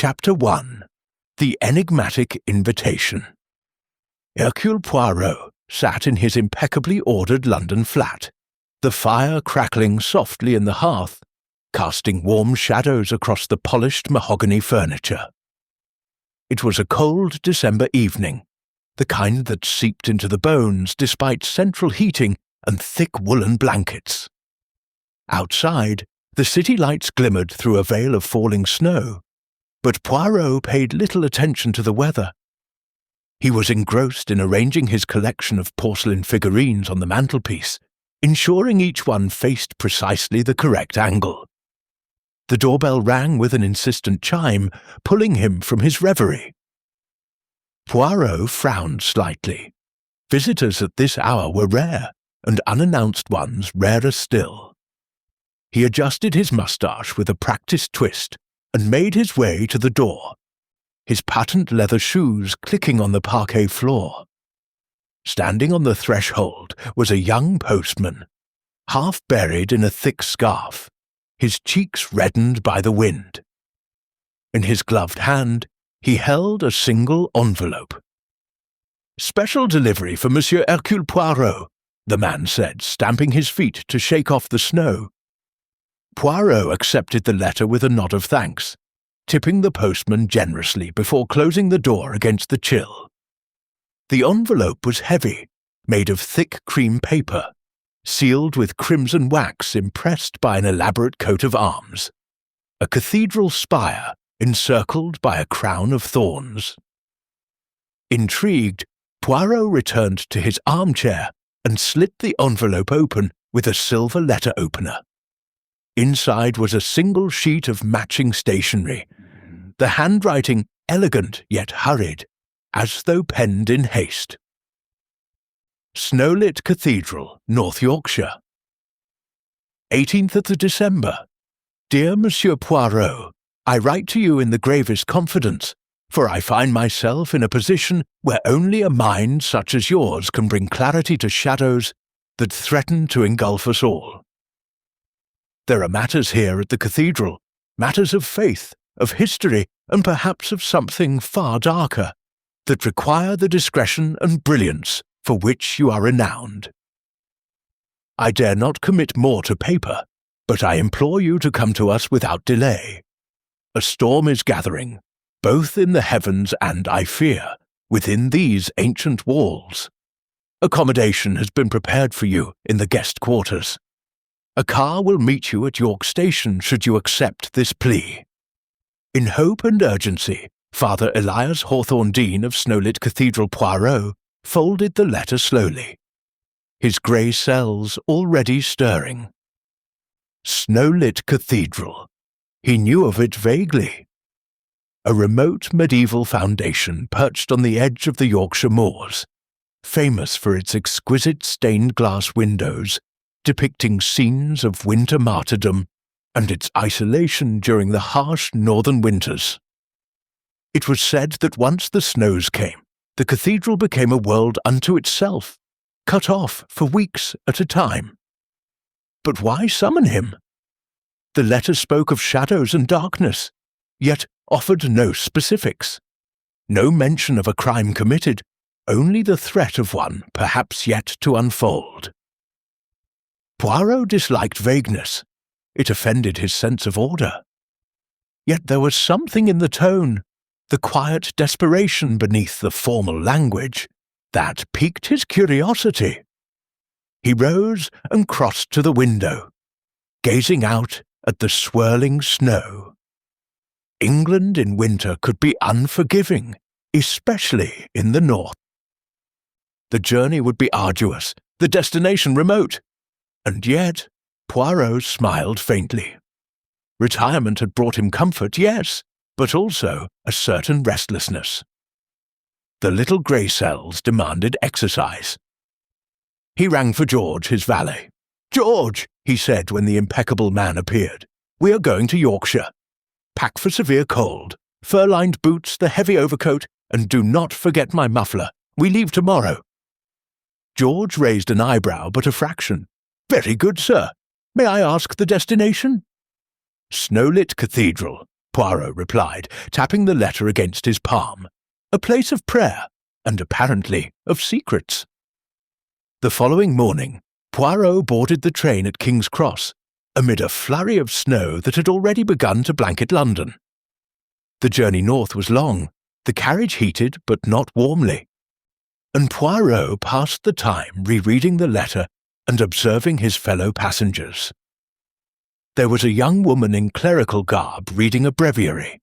Chapter 1. The Enigmatic Invitation. Hercule Poirot sat in his impeccably ordered London flat, the fire crackling softly in the hearth, casting warm shadows across the polished mahogany furniture. It was a cold December evening, the kind that seeped into the bones despite central heating and thick woolen blankets. Outside, the city lights glimmered through a veil of falling snow, but Poirot paid little attention to the weather. He was engrossed in arranging his collection of porcelain figurines on the mantelpiece, ensuring each one faced precisely the correct angle. The doorbell rang with an insistent chime, pulling him from his reverie. Poirot frowned slightly. Visitors at this hour were rare, and unannounced ones rarer still. He adjusted his moustache with a practiced twist and made his way to the door, his patent leather shoes clicking on the parquet floor. Standing on the threshold was a young postman, half buried in a thick scarf, his cheeks reddened by the wind. In his gloved hand, he held a single envelope. "Special delivery for Monsieur Hercule Poirot," the man said, stamping his feet to shake off the snow. Poirot accepted the letter with a nod of thanks, tipping the postman generously before closing the door against the chill. The envelope was heavy, made of thick cream paper, sealed with crimson wax impressed by an elaborate coat of arms, a cathedral spire encircled by a crown of thorns. Intrigued, Poirot returned to his armchair and slit the envelope open with a silver letter opener. Inside was a single sheet of matching stationery, the handwriting elegant yet hurried, as though penned in haste. Snowlit Cathedral, North Yorkshire. 18th of December. Dear Monsieur Poirot, I write to you in the gravest confidence, for I find myself in a position where only a mind such as yours can bring clarity to shadows that threaten to engulf us all. There are matters here at the cathedral, matters of faith, of history, and perhaps of something far darker, that require the discretion and brilliance for which you are renowned. I dare not commit more to paper, but I implore you to come to us without delay. A storm is gathering, both in the heavens and, I fear, within these ancient walls. Accommodation has been prepared for you in the guest quarters. A car will meet you at York Station should you accept this plea. In hope and urgency, Father Elias Hawthorne Dean of Snowlit Cathedral, Poirot, folded the letter slowly, his grey cells already stirring. Snowlit Cathedral. He knew of it vaguely. A remote medieval foundation perched on the edge of the Yorkshire moors, famous for its exquisite stained glass windows depicting scenes of winter martyrdom and its isolation during the harsh northern winters. It was said that once the snows came, the cathedral became a world unto itself, cut off for weeks at a time. But why summon him? The letter spoke of shadows and darkness, yet offered no specifics. No mention of a crime committed, only the threat of one perhaps yet to unfold. Poirot disliked vagueness. It offended his sense of order. Yet there was something in the tone, the quiet desperation beneath the formal language, that piqued his curiosity. He rose and crossed to the window, gazing out at the swirling snow. England in winter could be unforgiving, especially in the north. The journey would be arduous, the destination remote. And yet, Poirot smiled faintly. Retirement had brought him comfort, yes, but also a certain restlessness. The little grey cells demanded exercise. He rang for George, his valet. "George," he said when the impeccable man appeared, "we are going to Yorkshire. Pack for severe cold, fur-lined boots, the heavy overcoat, and do not forget my muffler. We leave tomorrow." George raised an eyebrow but a fraction. "Very good, sir. May I ask the destination?" "Snowlit Cathedral. Poirot replied, tapping the letter against his palm. A place of prayer, and apparently of secrets. The following morning, Poirot boarded the train at King's Cross, amid a flurry of snow that had already begun to blanket London. The journey north was long, the carriage heated but not warmly, and Poirot passed the time rereading the letter and observing his fellow passengers. There was a young woman in clerical garb reading a breviary,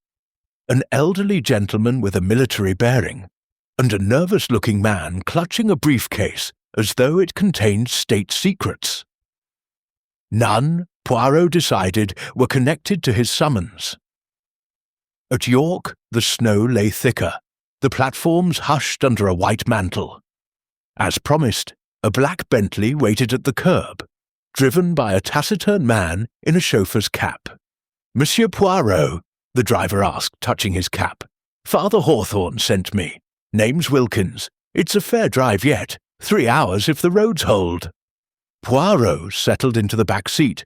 an elderly gentleman with a military bearing, and a nervous-looking man clutching a briefcase as though it contained state secrets. None, Poirot decided, were connected to his summons. At York, the snow lay thicker, the platforms hushed under a white mantle. As promised, a black Bentley waited at the curb, driven by a taciturn man in a chauffeur's cap. "Monsieur Poirot," the driver asked, touching his cap. "Father Hawthorne sent me. Name's Wilkins. It's a fair drive yet, 3 hours if the roads hold." Poirot settled into the back seat,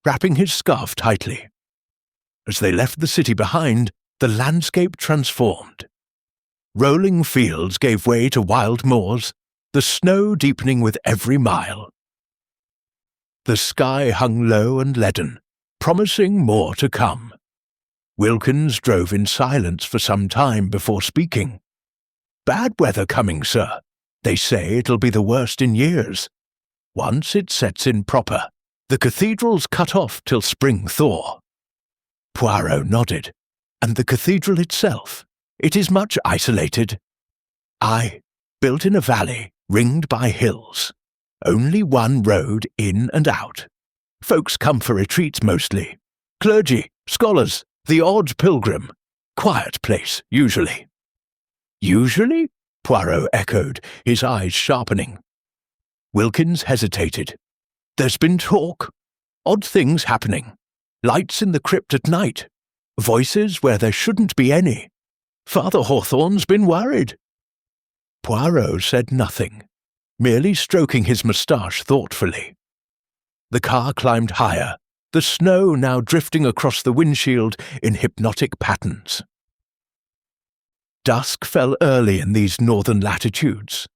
wrapping his scarf tightly. As they left the city behind, the landscape transformed. Rolling fields gave way to wild moors, the snow deepening with every mile. The sky hung low and leaden, promising more to come. Wilkins drove in silence for some time before speaking. "Bad weather coming, sir. They say it'll be the worst in years. Once it sets in proper, the cathedral's cut off till spring thaw." Poirot nodded. "And the cathedral itself? It is much isolated." "Aye, built in a valley, ringed by hills. Only one road in and out. Folks come for retreats mostly. Clergy, scholars, the odd pilgrim. Quiet place, usually." "Usually?" Poirot echoed, his eyes sharpening. Wilkins hesitated. "There's been talk. Odd things happening. Lights in the crypt at night. Voices where there shouldn't be any. Father Hawthorne's been worried." Poirot said nothing, merely stroking his moustache thoughtfully. The car climbed higher, the snow now drifting across the windshield in hypnotic patterns. Dusk fell early in these northern latitudes,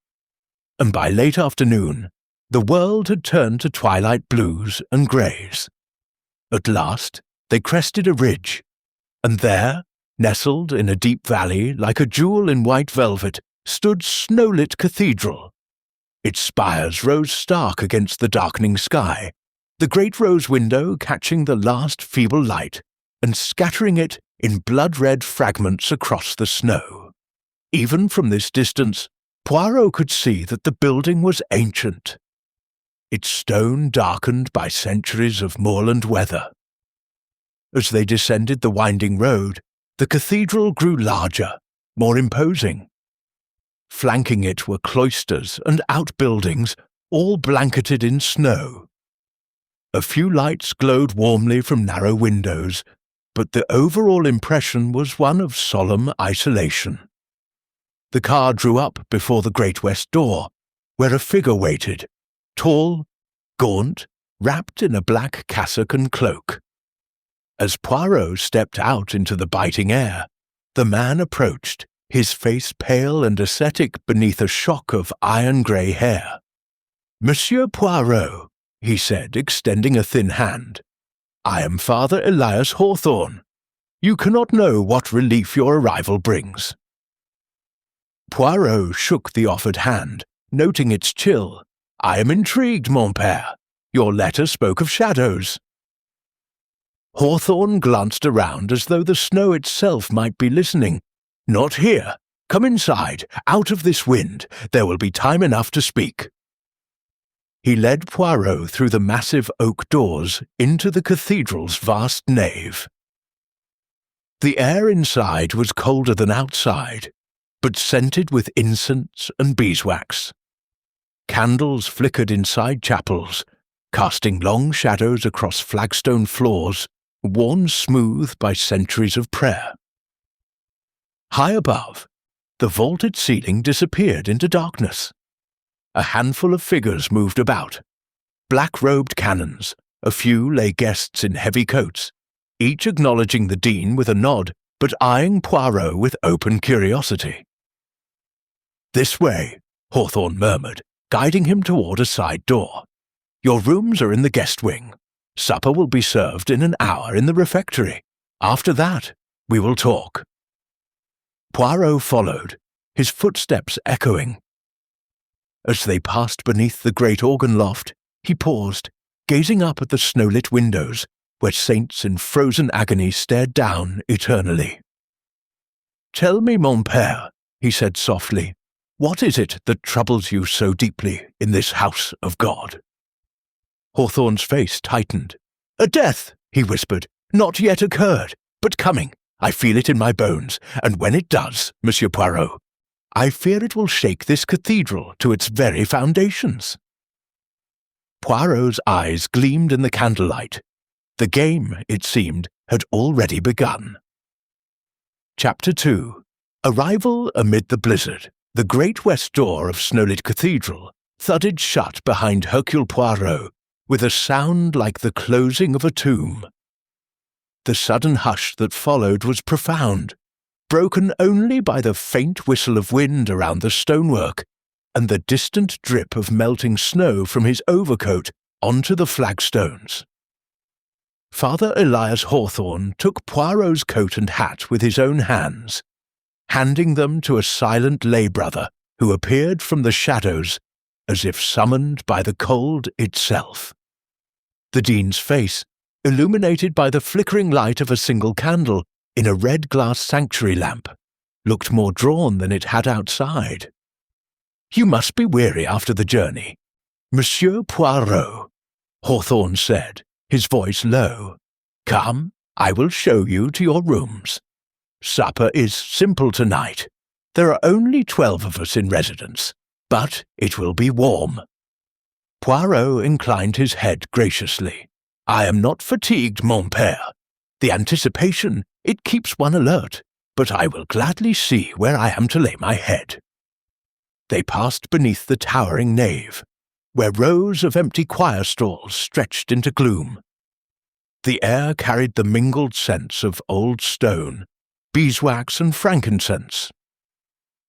and by late afternoon, the world had turned to twilight blues and greys. At last, they crested a ridge, and there, nestled in a deep valley like a jewel in white velvet, stood Snowlit Cathedral. Its spires rose stark against the darkening sky, the great rose window catching the last feeble light and scattering it in blood-red fragments across the snow. Even from this distance, Poirot could see that the building was ancient, its stone darkened by centuries of moorland weather. As they descended the winding road, the cathedral grew larger, more imposing. Flanking it were cloisters and outbuildings, all blanketed in snow. A few lights glowed warmly from narrow windows, but the overall impression was one of solemn isolation. The car drew up before the great west door, where a figure waited, tall, gaunt, wrapped in a black cassock and cloak. As Poirot stepped out into the biting air, the man approached, his face pale and ascetic beneath a shock of iron-grey hair. "Monsieur Poirot," he said, extending a thin hand, "I am Father Elias Hawthorne. You cannot know what relief your arrival brings." Poirot shook the offered hand, noting its chill. "I am intrigued, mon père. Your letter spoke of shadows." Hawthorne glanced around as though the snow itself might be listening. "Not here. Come inside, out of this wind. There will be time enough to speak." He led Poirot through the massive oak doors into the cathedral's vast nave. The air inside was colder than outside, but scented with incense and beeswax. Candles flickered in side chapels, casting long shadows across flagstone floors, worn smooth by centuries of prayer. High above, the vaulted ceiling disappeared into darkness. A handful of figures moved about. Black-robed canons, a few lay guests in heavy coats, each acknowledging the Dean with a nod, but eyeing Poirot with open curiosity. "This way," Hawthorne murmured, guiding him toward a side door. "Your rooms are in the guest wing. Supper will be served in an hour in the refectory. After that, we will talk." Poirot followed, his footsteps echoing. As they passed beneath the great organ loft, he paused, gazing up at the snowlit windows, where saints in frozen agony stared down eternally. "Tell me, mon père," he said softly, "what is it that troubles you so deeply in this house of God?" Hawthorne's face tightened. "A death," he whispered, "not yet occurred, but coming. I feel it in my bones, and when it does, Monsieur Poirot, I fear it will shake this cathedral to its very foundations." Poirot's eyes gleamed in the candlelight. The game, it seemed, had already begun. Chapter 2. Arrival amid the blizzard. The great west door of Snowlit Cathedral thudded shut behind Hercule Poirot with a sound like the closing of a tomb. The sudden hush that followed was profound, broken only by the faint whistle of wind around the stonework and the distant drip of melting snow from his overcoat onto the flagstones. Father Elias Hawthorne took Poirot's coat and hat with his own hands, handing them to a silent lay brother who appeared from the shadows as if summoned by the cold itself. The Dean's face, illuminated by the flickering light of a single candle in a red glass sanctuary lamp, looked more drawn than it had outside. "You must be weary after the journey. Monsieur Poirot," Hawthorne said, his voice low. "Come, I will show you to your rooms. Supper is simple tonight. There are only 12 of us in residence, but it will be warm." Poirot inclined his head graciously. "I am not fatigued, mon père. The anticipation, it keeps one alert, but I will gladly see where I am to lay my head." They passed beneath the towering nave, where rows of empty choir stalls stretched into gloom. The air carried the mingled scents of old stone, beeswax and frankincense.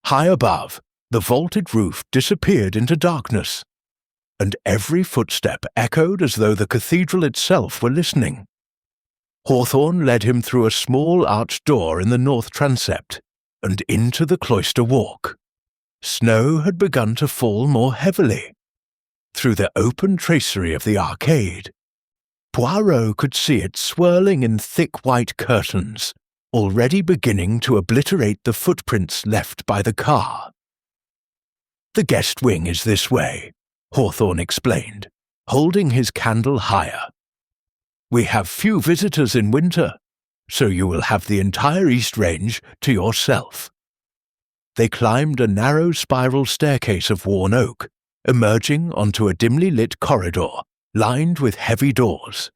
High above, the vaulted roof disappeared into darkness, and every footstep echoed as though the cathedral itself were listening. Hawthorne led him through a small arched door in the north transept and into the cloister walk. Snow had begun to fall more heavily. Through the open tracery of the arcade, Poirot could see it swirling in thick white curtains, already beginning to obliterate the footprints left by the car. "The guest wing is this way," Hawthorne explained, holding his candle higher. "We have few visitors in winter, so you will have the entire East Range to yourself." They climbed a narrow spiral staircase of worn oak, emerging onto a dimly lit corridor lined with heavy doors.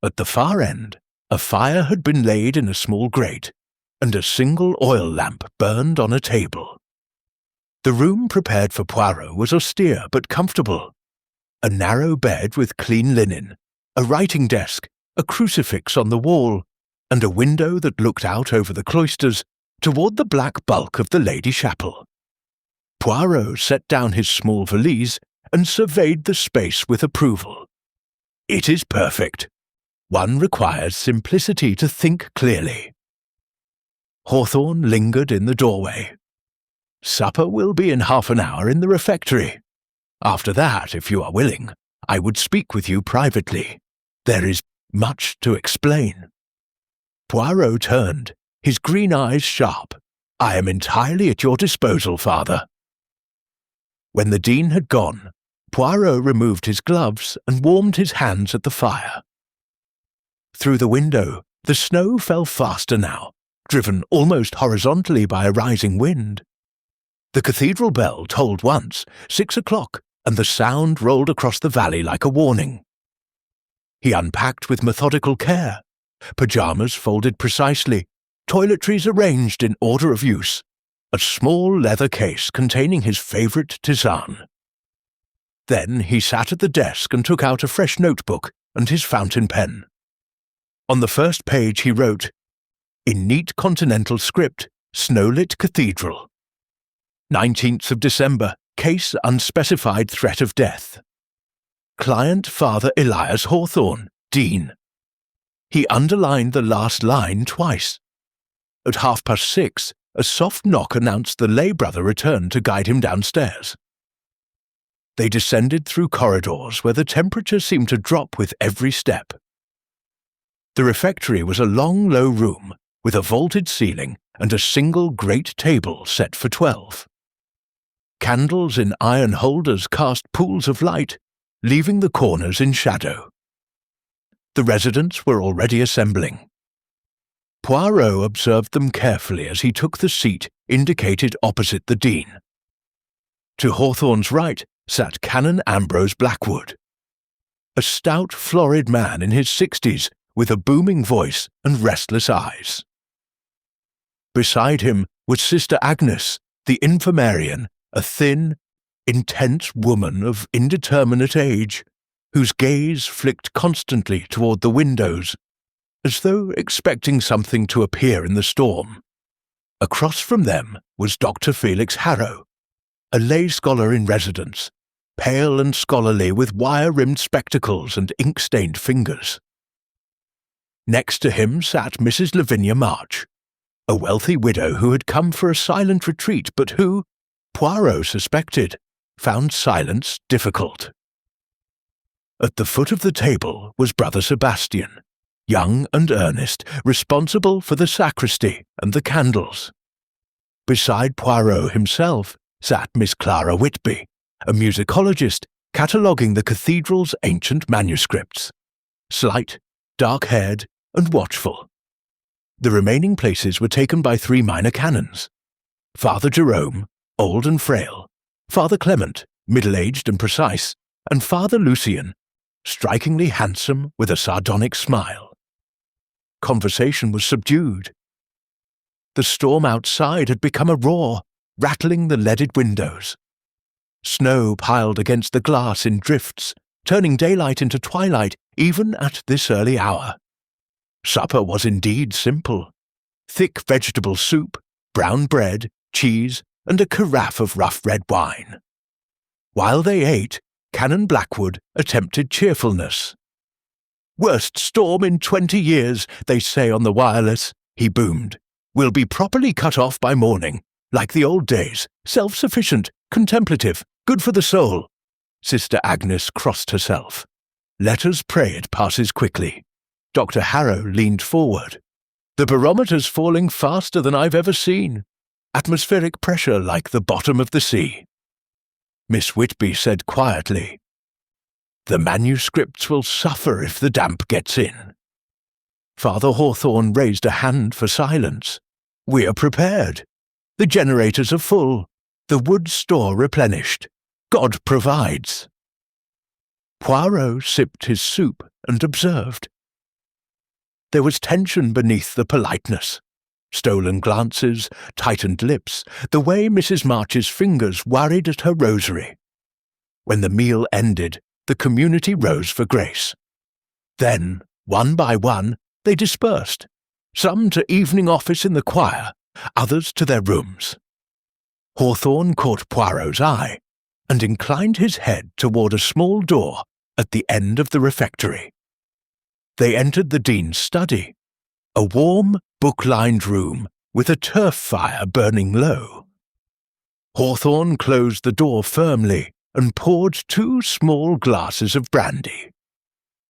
At the far end, a fire had been laid in a small grate, and a single oil lamp burned on a table. The room prepared for Poirot was austere but comfortable. A narrow bed with clean linen, a writing desk, a crucifix on the wall, and a window that looked out over the cloisters toward the black bulk of the Lady Chapel. Poirot set down his small valise and surveyed the space with approval. "It is perfect. One requires simplicity to think clearly." Hawthorne lingered in the doorway. "Supper will be in half an hour in the refectory. After that, if you are willing, I would speak with you privately. There is much to explain." Poirot turned, his green eyes sharp. "I am entirely at your disposal, Father." When the Dean had gone, Poirot removed his gloves and warmed his hands at the fire. Through the window, the snow fell faster now, driven almost horizontally by a rising wind. The cathedral bell tolled once, 6 o'clock, and the sound rolled across the valley like a warning. He unpacked with methodical care, pyjamas folded precisely, toiletries arranged in order of use, a small leather case containing his favourite tisane. Then he sat at the desk and took out a fresh notebook and his fountain pen. On the first page he wrote, in neat continental script, Snowlit Cathedral. 19th of December, case unspecified threat of death. Client Father Elias Hawthorne, Dean. He underlined the last line twice. At 6:30, a soft knock announced the lay brother returned to guide him downstairs. They descended through corridors where the temperature seemed to drop with every step. The refectory was a long, low room with a vaulted ceiling and a single great table set for 12. Candles in iron holders cast pools of light, leaving the corners in shadow. The residents were already assembling. Poirot observed them carefully as he took the seat indicated opposite the Dean. To Hawthorne's right sat Canon Ambrose Blackwood, a stout, florid man in his 60s with a booming voice and restless eyes. Beside him was Sister Agnes, the infirmarian, a thin, intense woman of indeterminate age, whose gaze flicked constantly toward the windows, as though expecting something to appear in the storm. Across from them was Dr. Felix Harrow, a lay scholar in residence, pale and scholarly with wire-rimmed spectacles and ink-stained fingers. Next to him sat Mrs. Lavinia March, a wealthy widow who had come for a silent retreat but who, Poirot suspected, found silence difficult. At the foot of the table was Brother Sebastian, young and earnest, responsible for the sacristy and the candles. Beside Poirot himself sat Miss Clara Whitby, a musicologist cataloguing the cathedral's ancient manuscripts, slight, dark-haired, and watchful. The remaining places were taken by 3 minor canons: Father Jerome, old and frail, Father Clement, middle-aged and precise, and Father Lucien, strikingly handsome with a sardonic smile. Conversation was subdued. The storm outside had become a roar, rattling the leaded windows. Snow piled against the glass in drifts, turning daylight into twilight even at this early hour. Supper was indeed simple: thick vegetable soup, brown bread, cheese, and a carafe of rough red wine. While they ate, Canon Blackwood attempted cheerfulness. "Worst storm in 20 years, they say on the wireless," he boomed. "We'll be properly cut off by morning, like the old days, self-sufficient, contemplative, good for the soul." Sister Agnes crossed herself. "Let us pray it passes quickly." Dr. Harrow leaned forward. "The barometer's falling faster than I've ever seen. Atmospheric pressure like the bottom of the sea." Miss Whitby said quietly, "The manuscripts will suffer if the damp gets in." Father Hawthorne raised a hand for silence. "We are prepared. The generators are full. The wood store replenished. God provides." Poirot sipped his soup and observed. There was tension beneath the politeness. Stolen glances, tightened lips, the way Mrs. March's fingers worried at her rosary. When the meal ended, the community rose for grace. Then, one by one, they dispersed, some to evening office in the choir, others to their rooms. Hawthorne caught Poirot's eye and inclined his head toward a small door at the end of the refectory. They entered the Dean's study, a warm, book-lined room with a turf fire burning low. Hawthorne closed the door firmly and poured 2 small glasses of brandy.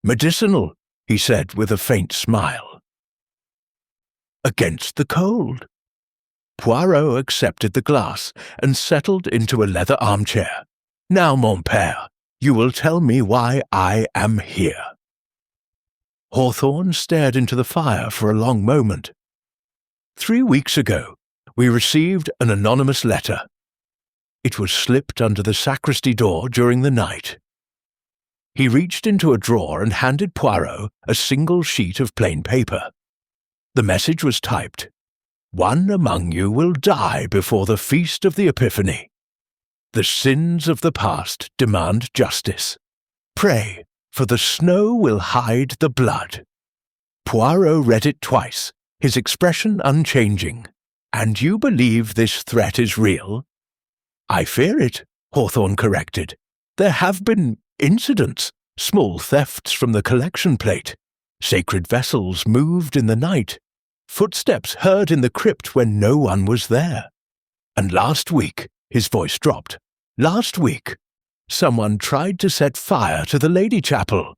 "Medicinal," he said with a faint smile. "Against the cold." Poirot accepted the glass and settled into a leather armchair. "Now, mon père, you will tell me why I am here." Hawthorne stared into the fire for a long moment. 3 weeks ago, we received an anonymous letter. It was slipped under the sacristy door during the night. He reached into a drawer and handed Poirot a single sheet of plain paper. The message was typed, "One among you will die before the feast of the Epiphany. The sins of the past demand justice. Pray, for the snow will hide the blood." Poirot read it twice, his expression unchanging. "And you believe this threat is real?" "I fear it," Hawthorne corrected. "There have been incidents, small thefts from the collection plate, sacred vessels moved in the night, footsteps heard in the crypt when no one was there. And last week," his voice dropped, "last week, someone tried to set fire to the Lady Chapel.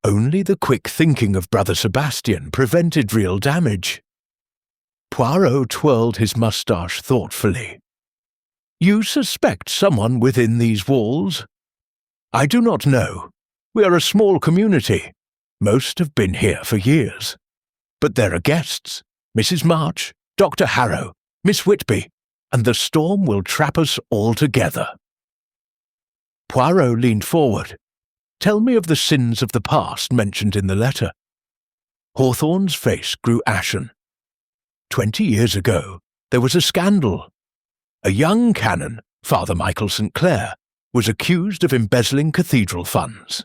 Only the quick thinking of Brother Sebastian prevented real damage." Poirot twirled his moustache thoughtfully. "You suspect someone within these walls?" "I do not know. We are a small community. Most have been here for years. But there are guests, Mrs. March, Dr. Harrow, Miss Whitby, and the storm will trap us all together." Poirot leaned forward. "Tell me of the sins of the past mentioned in the letter." Hawthorne's face grew ashen. 20 years ago, there was a scandal. A young canon, Father Michael St. Clair, was accused of embezzling cathedral funds.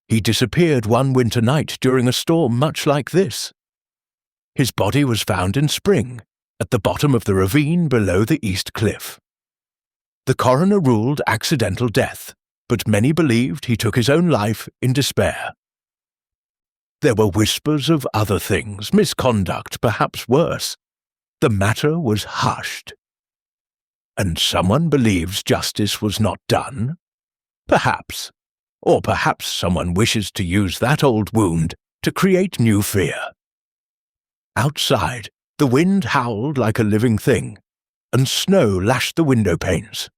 He disappeared one winter night during a storm much like this. His body was found in spring, at the bottom of the ravine below the east cliff. The coroner ruled accidental death, but many believed he took his own life in despair. There were whispers of other things, misconduct, perhaps worse. The matter was hushed. And someone believes justice was not done? Perhaps. Or perhaps someone wishes to use that old wound to create new fear. Outside, the wind howled like a living thing, and snow lashed the window panes.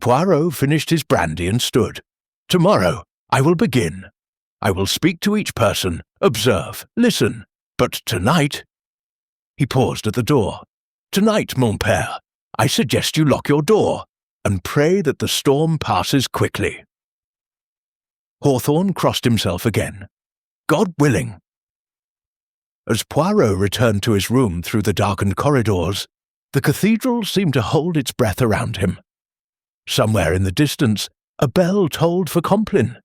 Poirot finished his brandy and stood. "Tomorrow, I will begin. I will speak to each person, observe, listen. But tonight—" He paused at the door. "Tonight, mon père, I suggest you lock your door, and pray that the storm passes quickly." Hawthorne crossed himself again. "God willing." As Poirot returned to his room through the darkened corridors, the cathedral seemed to hold its breath around him. Somewhere in the distance, a bell tolled for Compline.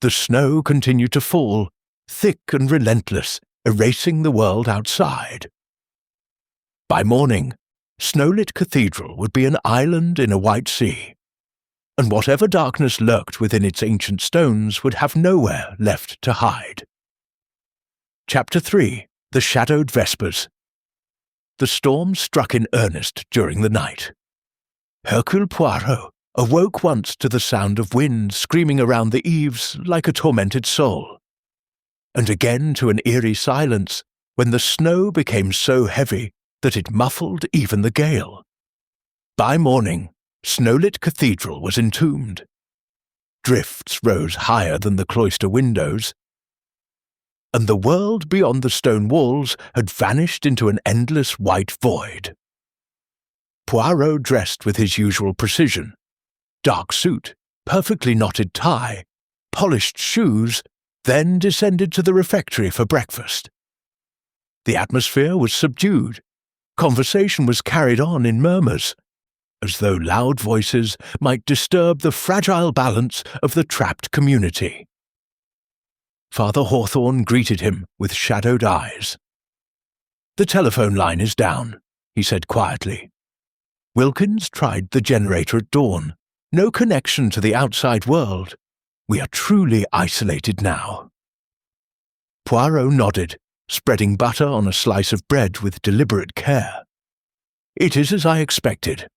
The snow continued to fall, thick and relentless, erasing the world outside. By morning, Snowlit Cathedral would be an island in a white sea, and whatever darkness lurked within its ancient stones would have nowhere left to hide. Chapter 3. The Shadowed Vespers. The storm struck in earnest during the night. Hercule Poirot awoke once to the sound of wind screaming around the eaves like a tormented soul, and again to an eerie silence when the snow became so heavy that it muffled even the gale. By morning, Snowlit Cathedral was entombed. Drifts rose higher than the cloister windows, and the world beyond the stone walls had vanished into an endless white void. Poirot dressed with his usual precision. Dark suit, perfectly knotted tie, polished shoes, then descended to the refectory for breakfast. The atmosphere was subdued. Conversation was carried on in murmurs, as though loud voices might disturb the fragile balance of the trapped community. Father Hawthorne greeted him with shadowed eyes. "The telephone line is down," he said quietly. "Wilkins tried the generator at dawn. No connection to the outside world. We are truly isolated now." Poirot nodded, spreading butter on a slice of bread with deliberate care. "It is as I expected.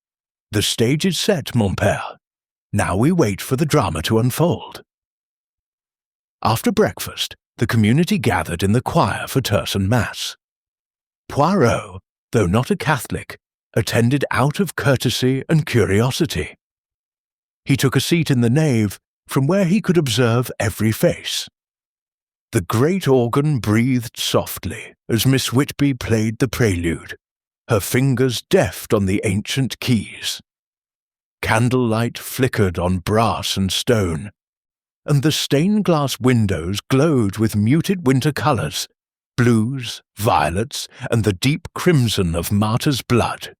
The stage is set, mon père. Now we wait for the drama to unfold." After breakfast, the community gathered in the choir for terce Mass. Poirot, though not a Catholic, attended out of courtesy and curiosity. He took a seat in the nave, from where he could observe every face. The great organ breathed softly as Miss Whitby played the prelude, her fingers deft on the ancient keys. Candlelight flickered on brass and stone, and the stained-glass windows glowed with muted winter colours, blues, violets, and the deep crimson of martyr's blood.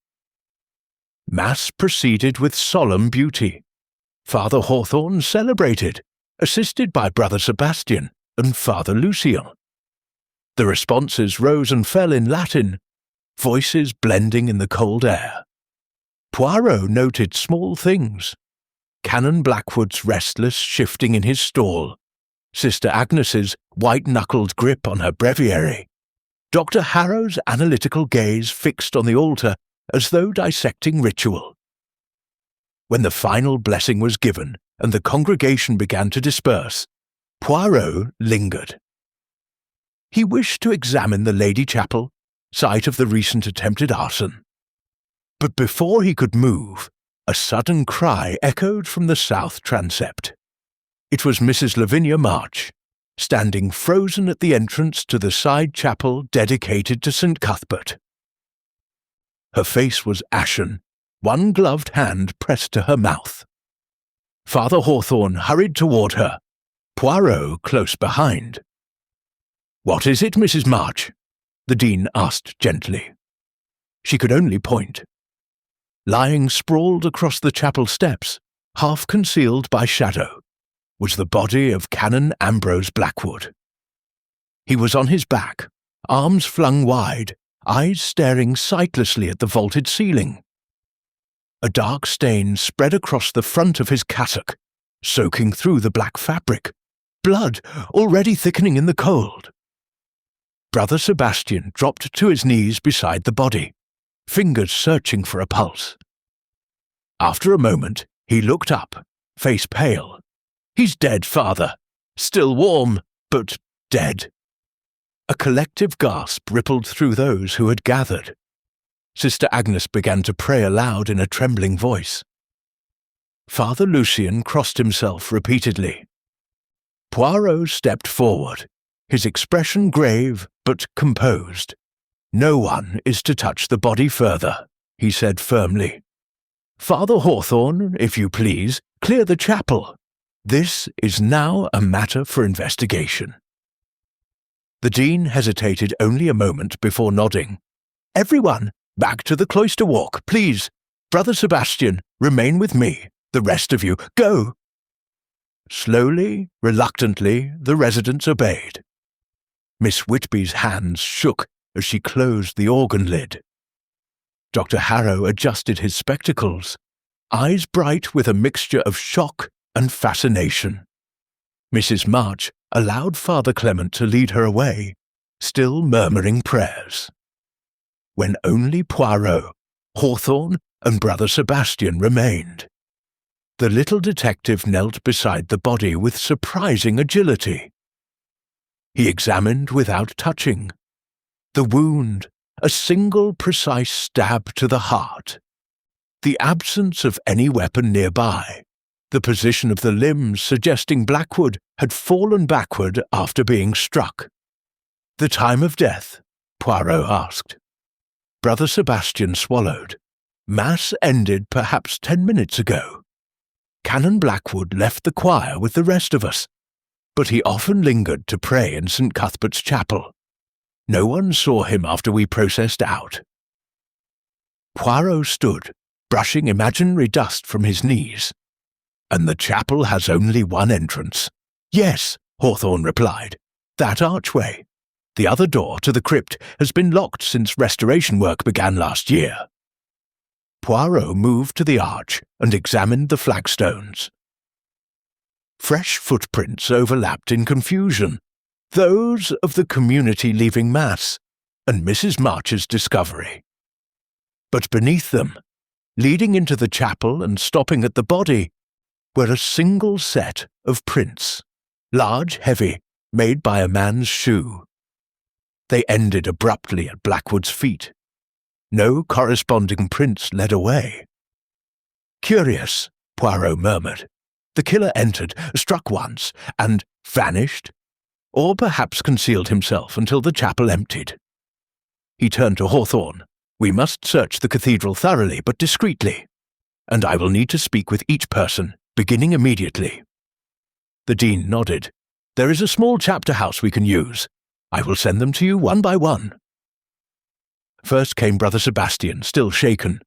Mass proceeded with solemn beauty. Father Hawthorne celebrated, assisted by Brother Sebastian and Father Lucien. The responses rose and fell in Latin, voices blending in the cold air. Poirot noted small things. Canon Blackwood's restless shifting in his stall, Sister Agnes's white-knuckled grip on her breviary, Dr. Harrow's analytical gaze fixed on the altar as though dissecting ritual. When the final blessing was given and the congregation began to disperse, Poirot lingered. He wished to examine the Lady Chapel, site of the recent attempted arson. But before he could move, a sudden cry echoed from the south transept. It was Mrs. Lavinia March, standing frozen at the entrance to the side chapel dedicated to St. Cuthbert. Her face was ashen, one gloved hand pressed to her mouth. Father Hawthorne hurried toward her, Poirot close behind. "What is it, Mrs. March?" the Dean asked gently. She could only point. Lying sprawled across the chapel steps, half concealed by shadow, was the body of Canon Ambrose Blackwood. He was on his back, arms flung wide, eyes staring sightlessly at the vaulted ceiling. A dark stain spread across the front of his cassock, soaking through the black fabric, blood already thickening in the cold. Brother Sebastian dropped to his knees beside the body, fingers searching for a pulse. After a moment, he looked up, face pale. "He's dead, Father. Still warm, but dead." A collective gasp rippled through those who had gathered. Sister Agnes began to pray aloud in a trembling voice. Father Lucien crossed himself repeatedly. Poirot stepped forward, his expression grave but composed. "No one is to touch the body further," he said firmly. "Father Hawthorne, if you please, clear the chapel. This is now a matter for investigation." The Dean hesitated only a moment before nodding. "Everyone, back to the cloister walk, please. Brother Sebastian, remain with me. The rest of you, go." Slowly, reluctantly, the residents obeyed. Miss Whitby's hands shook as she closed the organ lid. Dr. Harrow adjusted his spectacles, eyes bright with a mixture of shock and fascination. Mrs. March allowed Father Clement to lead her away, still murmuring prayers. When only Poirot, Hawthorne, and Brother Sebastian remained. The little detective knelt beside the body with surprising agility. He examined without touching. The wound, a single precise stab to the heart. The absence of any weapon nearby, the position of the limbs suggesting Blackwood had fallen backward after being struck. "The time of death?" Poirot asked. Brother Sebastian swallowed. "Mass ended perhaps 10 minutes ago. Canon Blackwood left the choir with the rest of us, but he often lingered to pray in St. Cuthbert's chapel. No one saw him after we processed out." Poirot stood, brushing imaginary dust from his knees. "And the chapel has only one entrance?" "Yes," Hawthorne replied. "That archway. The other door to the crypt has been locked since restoration work began last year." Poirot moved to the arch and examined the flagstones. Fresh footprints overlapped in confusion, those of the community leaving Mass, and Mrs. March's discovery. But beneath them, leading into the chapel and stopping at the body, were a single set of prints, large, heavy, made by a man's shoe. They ended abruptly at Blackwood's feet. No corresponding prints led away. "Curious," Poirot murmured. "The killer entered, struck once, and vanished, or perhaps concealed himself until the chapel emptied." He turned to Hawthorne. "We must search the cathedral thoroughly but discreetly, and I will need to speak with each person, beginning immediately." The Dean nodded. "There is a small chapter house we can use. I will send them to you one by one." First came Brother Sebastian, still shaken.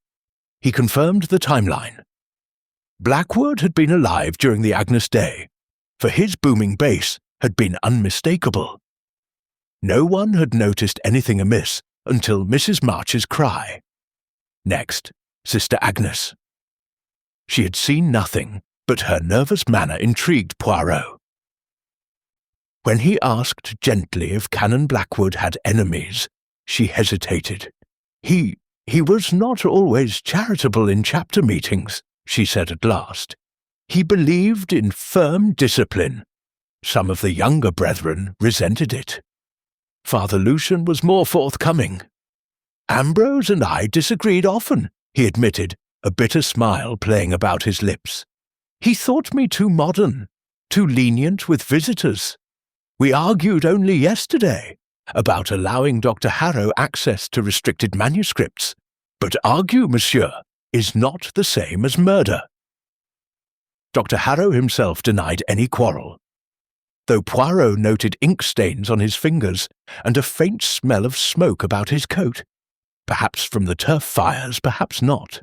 He confirmed the timeline. Blackwood had been alive during the Agnus Dei, for his booming bass had been unmistakable. No one had noticed anything amiss until Mrs. March's cry. Next, Sister Agnes. She had seen nothing, but her nervous manner intrigued Poirot. When he asked gently if Canon Blackwood had enemies, she hesitated. He was not always charitable in chapter meetings, she said at last. He believed in firm discipline. Some of the younger brethren resented it. Father Lucian was more forthcoming. Ambrose and I disagreed often, he admitted, a bitter smile playing about his lips. He thought me too modern, too lenient with visitors. We argued only yesterday about allowing Dr. Harrow access to restricted manuscripts. But argue, monsieur, is not the same as murder. Dr. Harrow himself denied any quarrel, though Poirot noted ink stains on his fingers and a faint smell of smoke about his coat. Perhaps from the turf fires, perhaps not.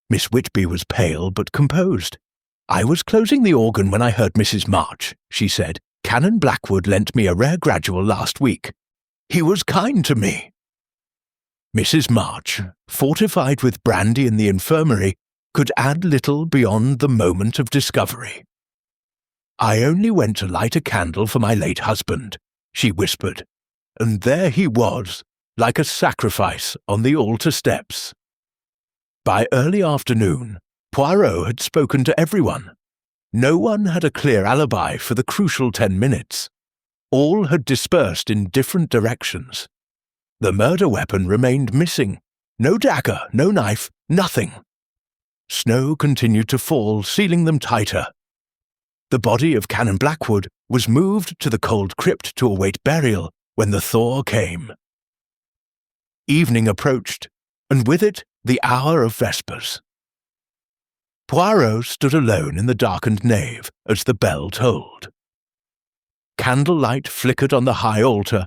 Miss Whitby was pale but composed. I was closing the organ when I heard Mrs. March, she said. Canon Blackwood lent me a rare gradual last week. He was kind to me. Mrs. March, fortified with brandy in the infirmary, could add little beyond the moment of discovery. I only went to light a candle for my late husband, she whispered, and there he was, like a sacrifice on the altar steps. By early afternoon, Poirot had spoken to everyone. No one had a clear alibi for the crucial 10 minutes. All had dispersed in different directions. The murder weapon remained missing. No dagger, no knife, nothing. Snow continued to fall, sealing them tighter. The body of Canon Blackwood was moved to the cold crypt to await burial when the thaw came. Evening approached, and with it the hour of vespers. Poirot stood alone in the darkened nave as the bell tolled. Candlelight flickered on the high altar,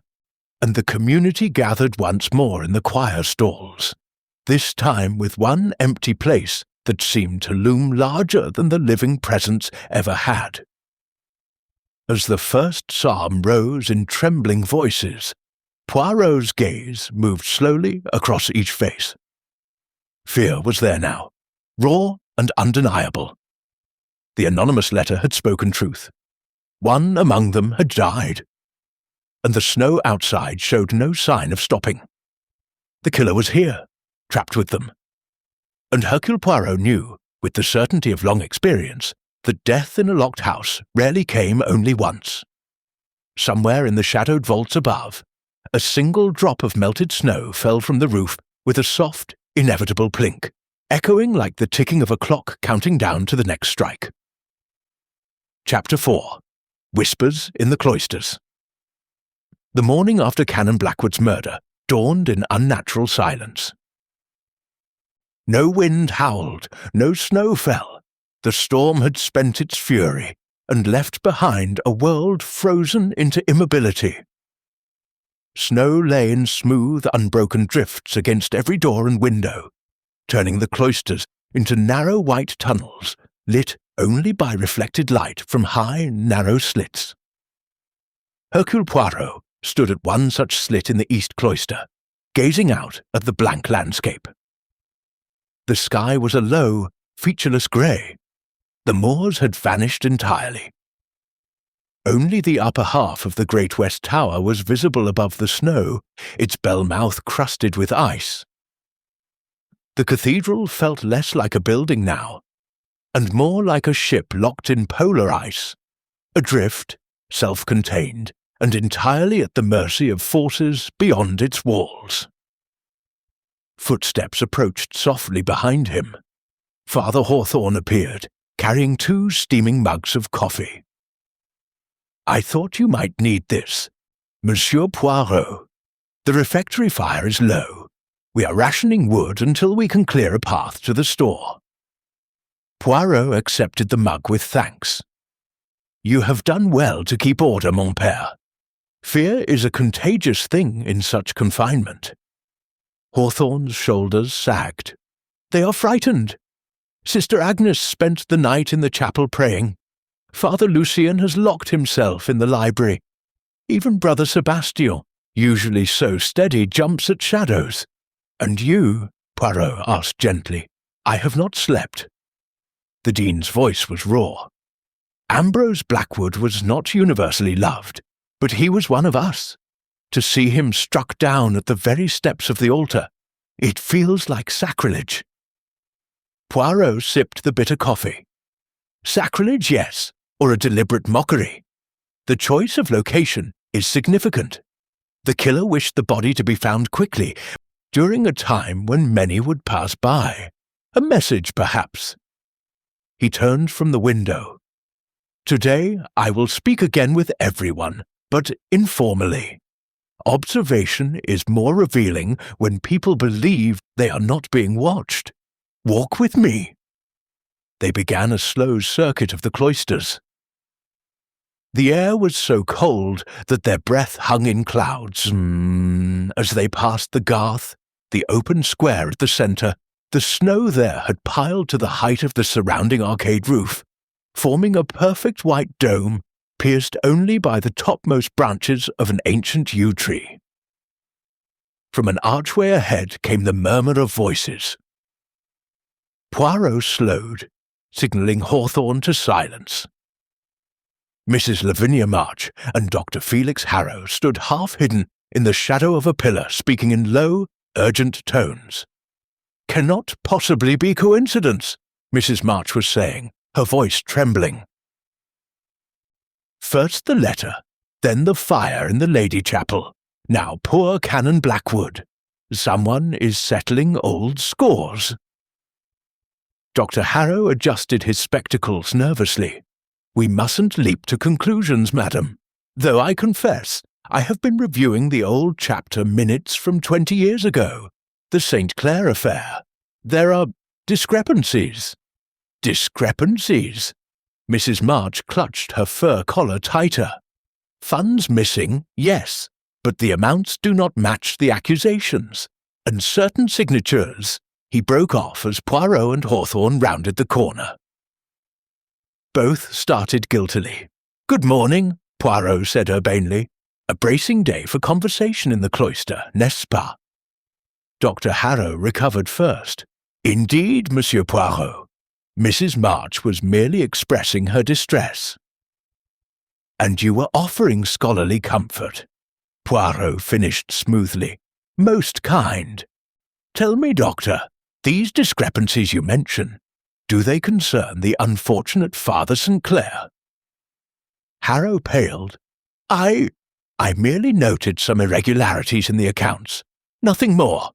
and the community gathered once more in the choir stalls, this time with one empty place that seemed to loom larger than the living presence ever had. As the first psalm rose in trembling voices, Poirot's gaze moved slowly across each face. Fear was there now, raw and undeniable. The anonymous letter had spoken truth. One among them had died, and the snow outside showed no sign of stopping. The killer was here, trapped with them. And Hercule Poirot knew, with the certainty of long experience, that death in a locked house rarely came only once. Somewhere in the shadowed vaults above, a single drop of melted snow fell from the roof with a soft, inevitable plink, echoing like the ticking of a clock counting down to the next strike. Chapter 4. Whispers in the Cloisters. The morning after Canon Blackwood's murder dawned in unnatural silence. No wind howled, no snow fell. The storm had spent its fury and left behind a world frozen into immobility. Snow lay in smooth, unbroken drifts against every door and window, turning the cloisters into narrow white tunnels, lit only by reflected light from high, narrow slits. Hercule Poirot stood at one such slit in the east cloister, gazing out at the blank landscape. The sky was a low, featureless grey. The moors had vanished entirely. Only the upper half of the Great West Tower was visible above the snow, its bell mouth crusted with ice. The cathedral felt less like a building now, and more like a ship locked in polar ice, adrift, self-contained, and entirely at the mercy of forces beyond its walls. Footsteps approached softly behind him. Father Hawthorne appeared, carrying 2 steaming mugs of coffee. "I thought you might need this. Monsieur Poirot, the refectory fire is low. We are rationing wood until we can clear a path to the store." Poirot accepted the mug with thanks. "You have done well to keep order, mon père. Fear is a contagious thing in such confinement." Hawthorne's shoulders sagged. "They are frightened. Sister Agnes spent the night in the chapel praying. Father Lucien has locked himself in the library. Even Brother Sebastian, usually so steady, jumps at shadows. And you, Poirot asked gently, I have not slept. The Dean's voice was raw. Ambrose Blackwood was not universally loved, but he was one of us. To see him struck down at the very steps of the altar, it feels like sacrilege. Poirot sipped the bitter coffee. Sacrilege, yes, or a deliberate mockery. The choice of location is significant. The killer wished the body to be found quickly, during a time when many would pass by. A message, perhaps. He turned from the window. Today I will speak again with everyone, but informally. Observation is more revealing when people believe they are not being watched. Walk with me. They began a slow circuit of the cloisters. The air was so cold that their breath hung in clouds as they passed the garth, the open square at the centre. The snow there had piled to the height of the surrounding arcade roof, forming a perfect white dome pierced only by the topmost branches of an ancient yew tree. From an archway ahead came the murmur of voices. Poirot slowed, signalling Hawthorne to silence. Mrs. Lavinia March and Dr. Felix Harrow stood half-hidden in the shadow of a pillar, speaking in low, urgent tones. Cannot possibly be coincidence, Mrs. March was saying, her voice trembling. First the letter, then the fire in the Lady Chapel. Now poor Canon Blackwood. Someone is settling old scores. Dr. Harrow adjusted his spectacles nervously. We mustn't leap to conclusions, madam. Though I confess, I have been reviewing the old chapter minutes from 20 years ago, the St. Clair affair. There are discrepancies. Discrepancies? Mrs. March clutched her fur collar tighter. Funds missing, yes, but the amounts do not match the accusations. And certain signatures. He broke off as Poirot and Hawthorne rounded the corner. Both started guiltily. Good morning, Poirot said urbanely. A bracing day for conversation in the cloister, n'est-ce pas? Dr. Harrow recovered first. Indeed, Monsieur Poirot. Mrs. March was merely expressing her distress. And you were offering scholarly comfort. Poirot finished smoothly. Most kind. Tell me, Doctor, these discrepancies you mention, do they concern the unfortunate Father St. Clair? Harrow paled. I merely noted some irregularities in the accounts. Nothing more.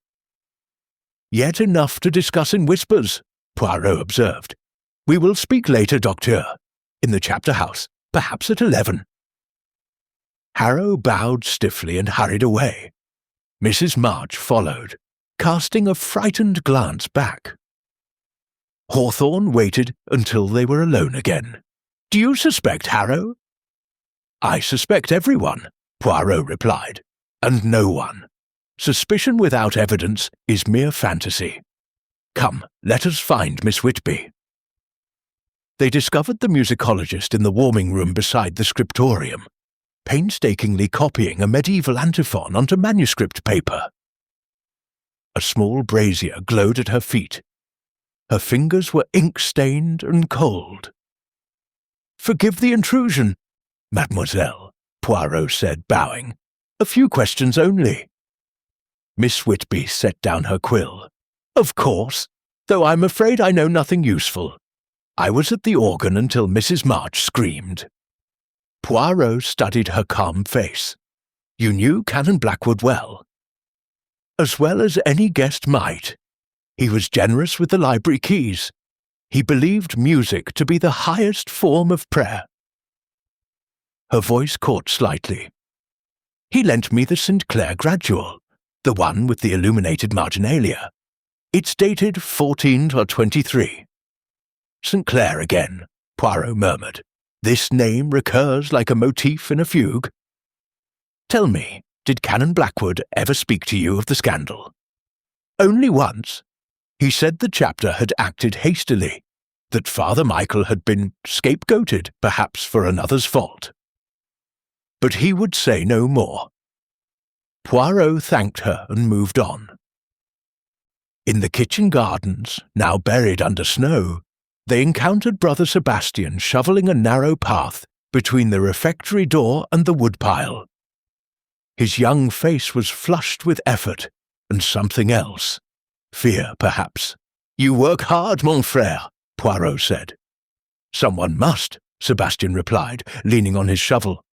Yet enough to discuss in whispers, Poirot observed. We will speak later, Docteur. In the chapter house, perhaps at 11. Harrow bowed stiffly and hurried away. Mrs. March followed, casting a frightened glance back. Hawthorne waited until they were alone again. Do you suspect Harrow? I suspect everyone, Poirot replied, and no one. Suspicion without evidence is mere fantasy. Come, let us find Miss Whitby. They discovered the musicologist in the warming room beside the scriptorium, painstakingly copying a medieval antiphon onto manuscript paper. A small brazier glowed at her feet. Her fingers were ink-stained and cold. Forgive the intrusion, mademoiselle, Poirot said, bowing. A few questions only. Miss Whitby set down her quill. Of course, though I'm afraid I know nothing useful. I was at the organ until Mrs. March screamed. Poirot studied her calm face. You knew Canon Blackwood well. As well as any guest might. He was generous with the library keys. He believed music to be the highest form of prayer. Her voice caught slightly. He lent me the St. Clair Gradual, the one with the illuminated marginalia. It's dated 1423. St. Clair again, Poirot murmured. This name recurs like a motif in a fugue. Tell me, did Canon Blackwood ever speak to you of the scandal? Only once. He said the chapter had acted hastily, that Father Michael had been scapegoated, perhaps for another's fault. But he would say no more. Poirot thanked her and moved on. In the kitchen gardens, now buried under snow, they encountered Brother Sebastian shoveling a narrow path between the refectory door and the woodpile. His young face was flushed with effort and something else. Fear, perhaps. "You work hard, mon frère," Poirot said. "Someone must," Sebastian replied, leaning on his shovel.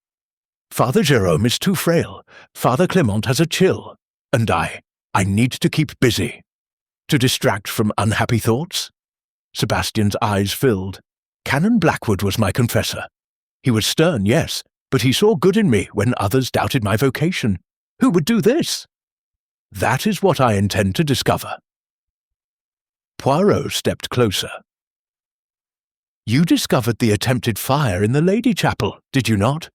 "Father Jérôme is too frail, Father Clement has a chill, and I need to keep busy. To distract from unhappy thoughts." Sebastian's eyes filled. "Canon Blackwood was my confessor. He was stern, yes, but he saw good in me when others doubted my vocation. Who would do this? That is what I intend to discover." Poirot stepped closer. "You discovered the attempted fire in the Lady Chapel, did you not?"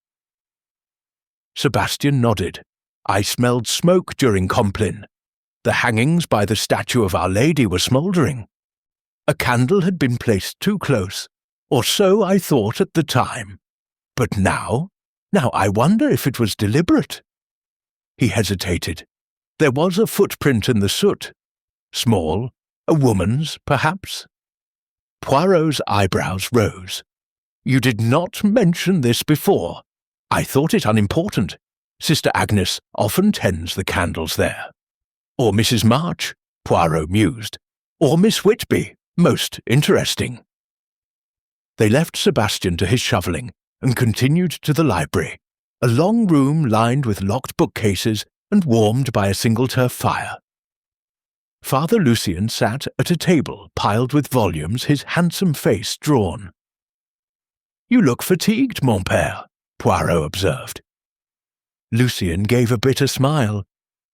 Sebastian nodded. "I smelled smoke during Compline. The hangings by the statue of Our Lady were smouldering. A candle had been placed too close, or so I thought at the time. But now I wonder if it was deliberate." He hesitated. There was a footprint in the soot. Small, a woman's, perhaps? Poirot's eyebrows rose. "You did not mention this before. I thought it unimportant. Sister Agnes often tends the candles there." "Or Mrs. March," Poirot mused. "Or Miss Whitby. Most interesting." They left Sebastian to his shoveling and continued to the library, a long room lined with locked bookcases and warmed by a single turf fire. Father Lucien sat at a table piled with volumes, his handsome face drawn. "You look fatigued, mon père," Poirot observed. Lucien gave a bitter smile.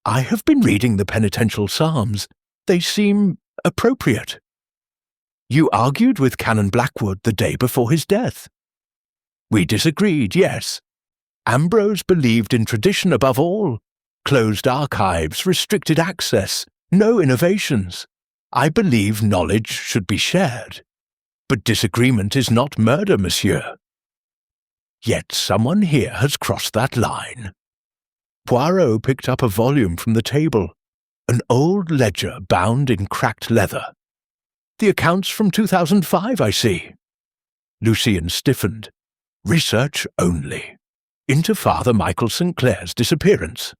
"I have been reading the penitential psalms. They seem appropriate." "You argued with Canon Blackwood the day before his death." "We disagreed, yes. Ambrose believed in tradition above all. Closed archives, restricted access, no innovations. I believe knowledge should be shared. But disagreement is not murder, monsieur." "Yet someone here has crossed that line." Poirot picked up a volume from the table, an old ledger bound in cracked leather. "The accounts from 2005, I see." Lucien stiffened. "Research only. Into Father Michael St. Clair's disappearance."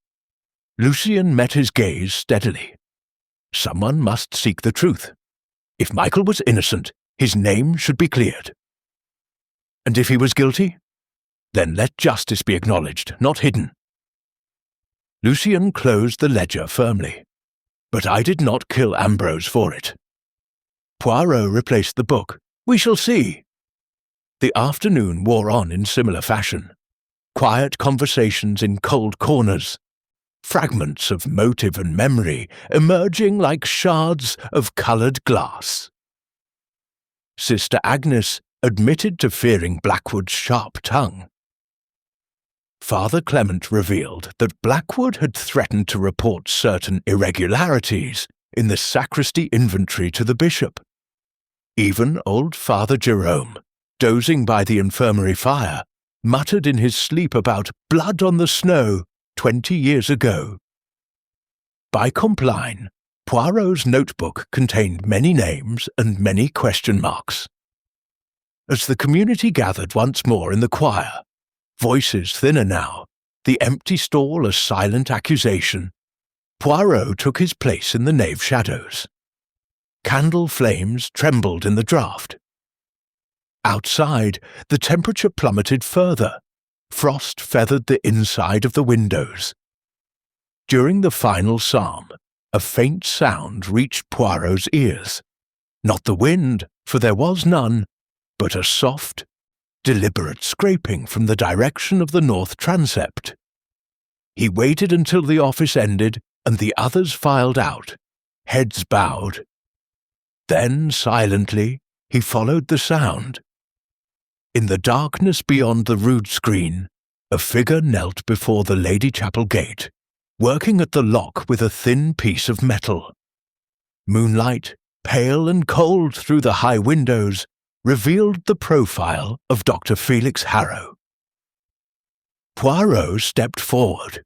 Lucien met his gaze steadily. Someone must seek the truth. If Michael was innocent, his name should be cleared. And if he was guilty? Then let justice be acknowledged, not hidden. Lucien closed the ledger firmly. "But I did not kill Ambrose for it." Poirot replaced the book. "We shall see." The afternoon wore on in similar fashion. Quiet conversations in cold corners. Fragments of motive and memory emerging like shards of coloured glass. Sister Agnes admitted to fearing Blackwood's sharp tongue. Father Clement revealed that Blackwood had threatened to report certain irregularities in the sacristy inventory to the bishop. Even old Father Jérôme, dozing by the infirmary fire, muttered in his sleep about blood on the snow 20 years ago. By Compline, Poirot's notebook contained many names and many question marks. As the community gathered once more in the choir, voices thinner now, the empty stall a silent accusation, Poirot took his place in the nave shadows. Candle flames trembled in the draught. Outside, the temperature plummeted further. Frost feathered the inside of the windows. During the final psalm, a faint sound reached Poirot's ears. Not the wind, for there was none, but a soft, deliberate scraping from the direction of the north transept. He waited until the office ended and the others filed out, heads bowed. Then, silently, he followed the sound. In the darkness beyond the rood screen, a figure knelt before the Lady Chapel gate, working at the lock with a thin piece of metal. Moonlight, pale and cold through the high windows, revealed the profile of Dr. Felix Harrow. Poirot stepped forward.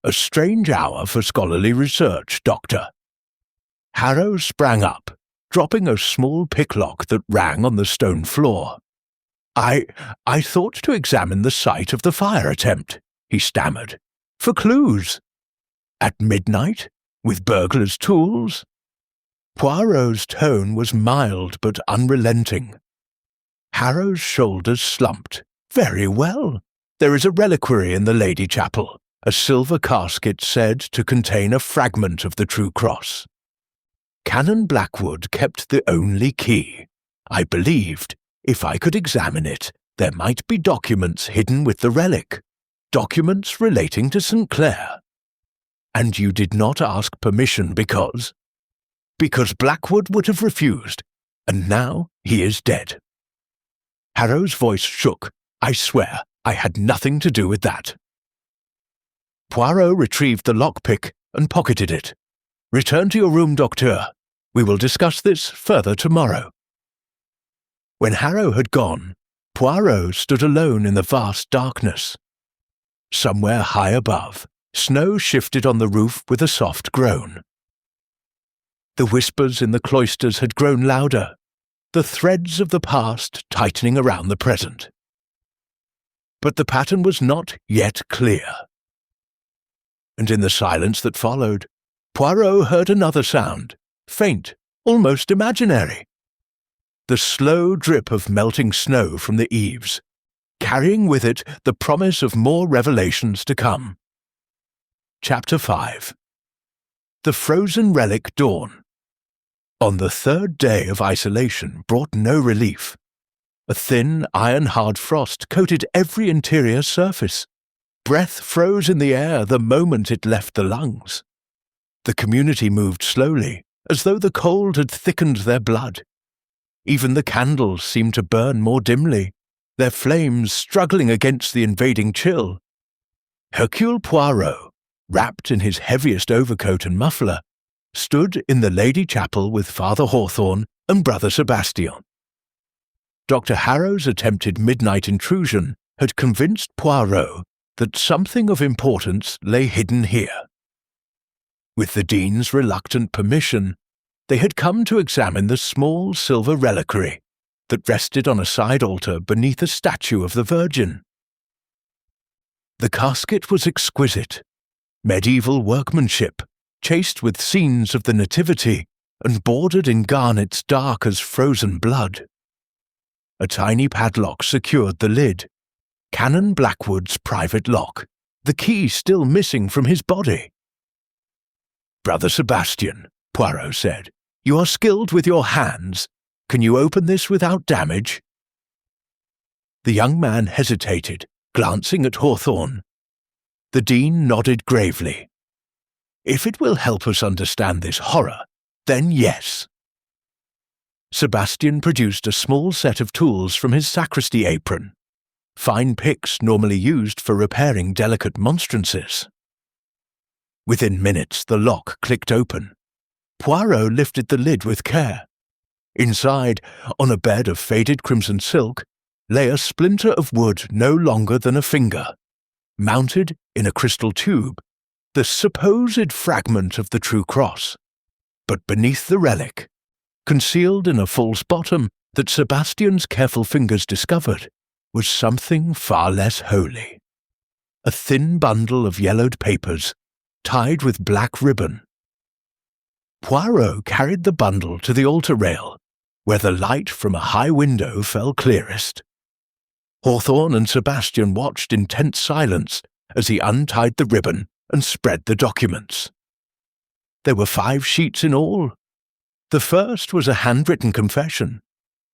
A strange hour for scholarly research, Doctor. Harrow sprang up, dropping a small picklock that rang on the stone floor. I thought to examine the site of the fire attempt, he stammered. For clues. At midnight? With burglars' tools? Poirot's tone was mild but unrelenting. Harrow's shoulders slumped. Very well. There is a reliquary in the Lady Chapel, a silver casket said to contain a fragment of the True Cross. Canon Blackwood kept the only key. I believed, if I could examine it, there might be documents hidden with the relic, documents relating to St. Clair. And you did not ask permission because Blackwood would have refused, and now he is dead. Harrow's voice shook. I swear, I had nothing to do with that. Poirot retrieved the lockpick and pocketed it. Return to your room, Docteur. We will discuss this further tomorrow. When Harrow had gone, Poirot stood alone in the vast darkness. Somewhere high above, snow shifted on the roof with a soft groan. The whispers in the cloisters had grown louder, the threads of the past tightening around the present. But the pattern was not yet clear. And in the silence that followed, Poirot heard another sound, faint, almost imaginary. The slow drip of melting snow from the eaves, carrying with it the promise of more revelations to come. Chapter 5. The Frozen Relic Dawn. On the third day of isolation brought no relief. A thin, iron-hard frost coated every interior surface. Breath froze in the air the moment it left the lungs. The community moved slowly, as though the cold had thickened their blood. Even the candles seemed to burn more dimly, their flames struggling against the invading chill. Hercule Poirot, wrapped in his heaviest overcoat and muffler, stood in the Lady Chapel with Father Hawthorne and Brother Sebastian. Dr. Harrow's attempted midnight intrusion had convinced Poirot that something of importance lay hidden here. With the Dean's reluctant permission, they had come to examine the small silver reliquary that rested on a side altar beneath a statue of the Virgin. The casket was exquisite, medieval workmanship, chased with scenes of the Nativity and bordered in garnets dark as frozen blood. A tiny padlock secured the lid, Canon Blackwood's private lock, the key still missing from his body. "Brother Sebastian," Poirot said, "you are skilled with your hands. Can you open this without damage?" The young man hesitated, glancing at Hawthorne. The Dean nodded gravely. "If it will help us understand this horror, then yes." Sebastian produced a small set of tools from his sacristy apron, fine picks normally used for repairing delicate monstrances. Within minutes the lock clicked open. Poirot lifted the lid with care. Inside, on a bed of faded crimson silk, lay a splinter of wood no longer than a finger, mounted in a crystal tube, the supposed fragment of the True Cross. But beneath the relic, concealed in a false bottom that Sebastian's careful fingers discovered, was something far less holy. A thin bundle of yellowed papers, tied with black ribbon. Poirot carried the bundle to the altar rail, where the light from a high window fell clearest. Hawthorne and Sebastian watched in tense silence as he untied the ribbon and spread the documents. There were 5 sheets in all. The first was a handwritten confession,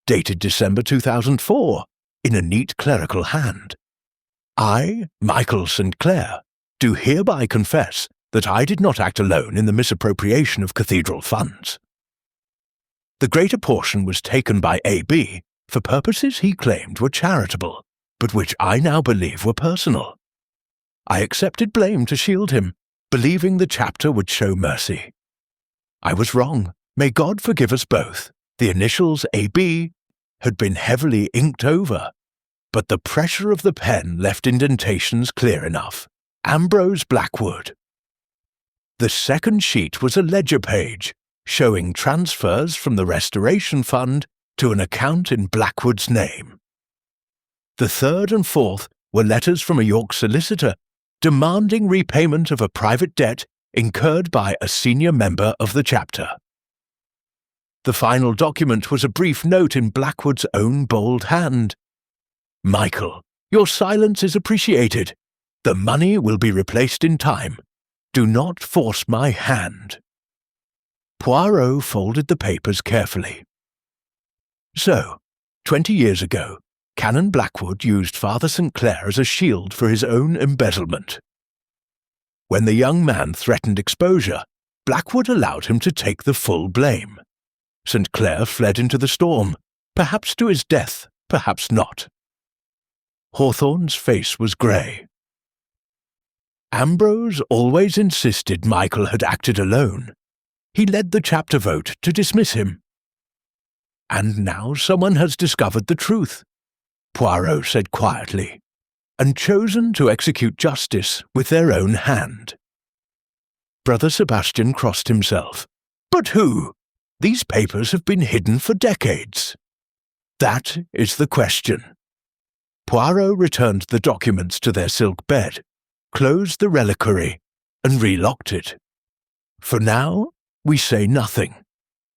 dated December 2004, in a neat clerical hand. "I, Michael St. Clair, do hereby confess that I did not act alone in the misappropriation of cathedral funds. The greater portion was taken by A.B. for purposes he claimed were charitable, but which I now believe were personal. I accepted blame to shield him, believing the chapter would show mercy. I was wrong. May God forgive us both. The initials A.B. had been heavily inked over, but the pressure of the pen left indentations clear enough, Ambrose Blackwood. The second sheet was a ledger page showing transfers from the Restoration Fund to an account in Blackwood's name. The third and fourth were letters from a York solicitor demanding repayment of a private debt incurred by a senior member of the chapter. The final document was a brief note in Blackwood's own bold hand. "Michael, your silence is appreciated. The money will be replaced in time. Do not force my hand." Poirot folded the papers carefully. So, 20 years ago, Canon Blackwood used Father St. Clair as a shield for his own embezzlement. When the young man threatened exposure, Blackwood allowed him to take the full blame. St. Clair fled into the storm, perhaps to his death, perhaps not. Hawthorne's face was grey. Ambrose always insisted Michael had acted alone. He led the chapter vote to dismiss him. "And now someone has discovered the truth," Poirot said quietly, "and chosen to execute justice with their own hand." Brother Sebastian crossed himself. "But who? These papers have been hidden for decades." "That is the question." Poirot returned the documents to their silk bed, closed the reliquary, and relocked it. "For now, we say nothing.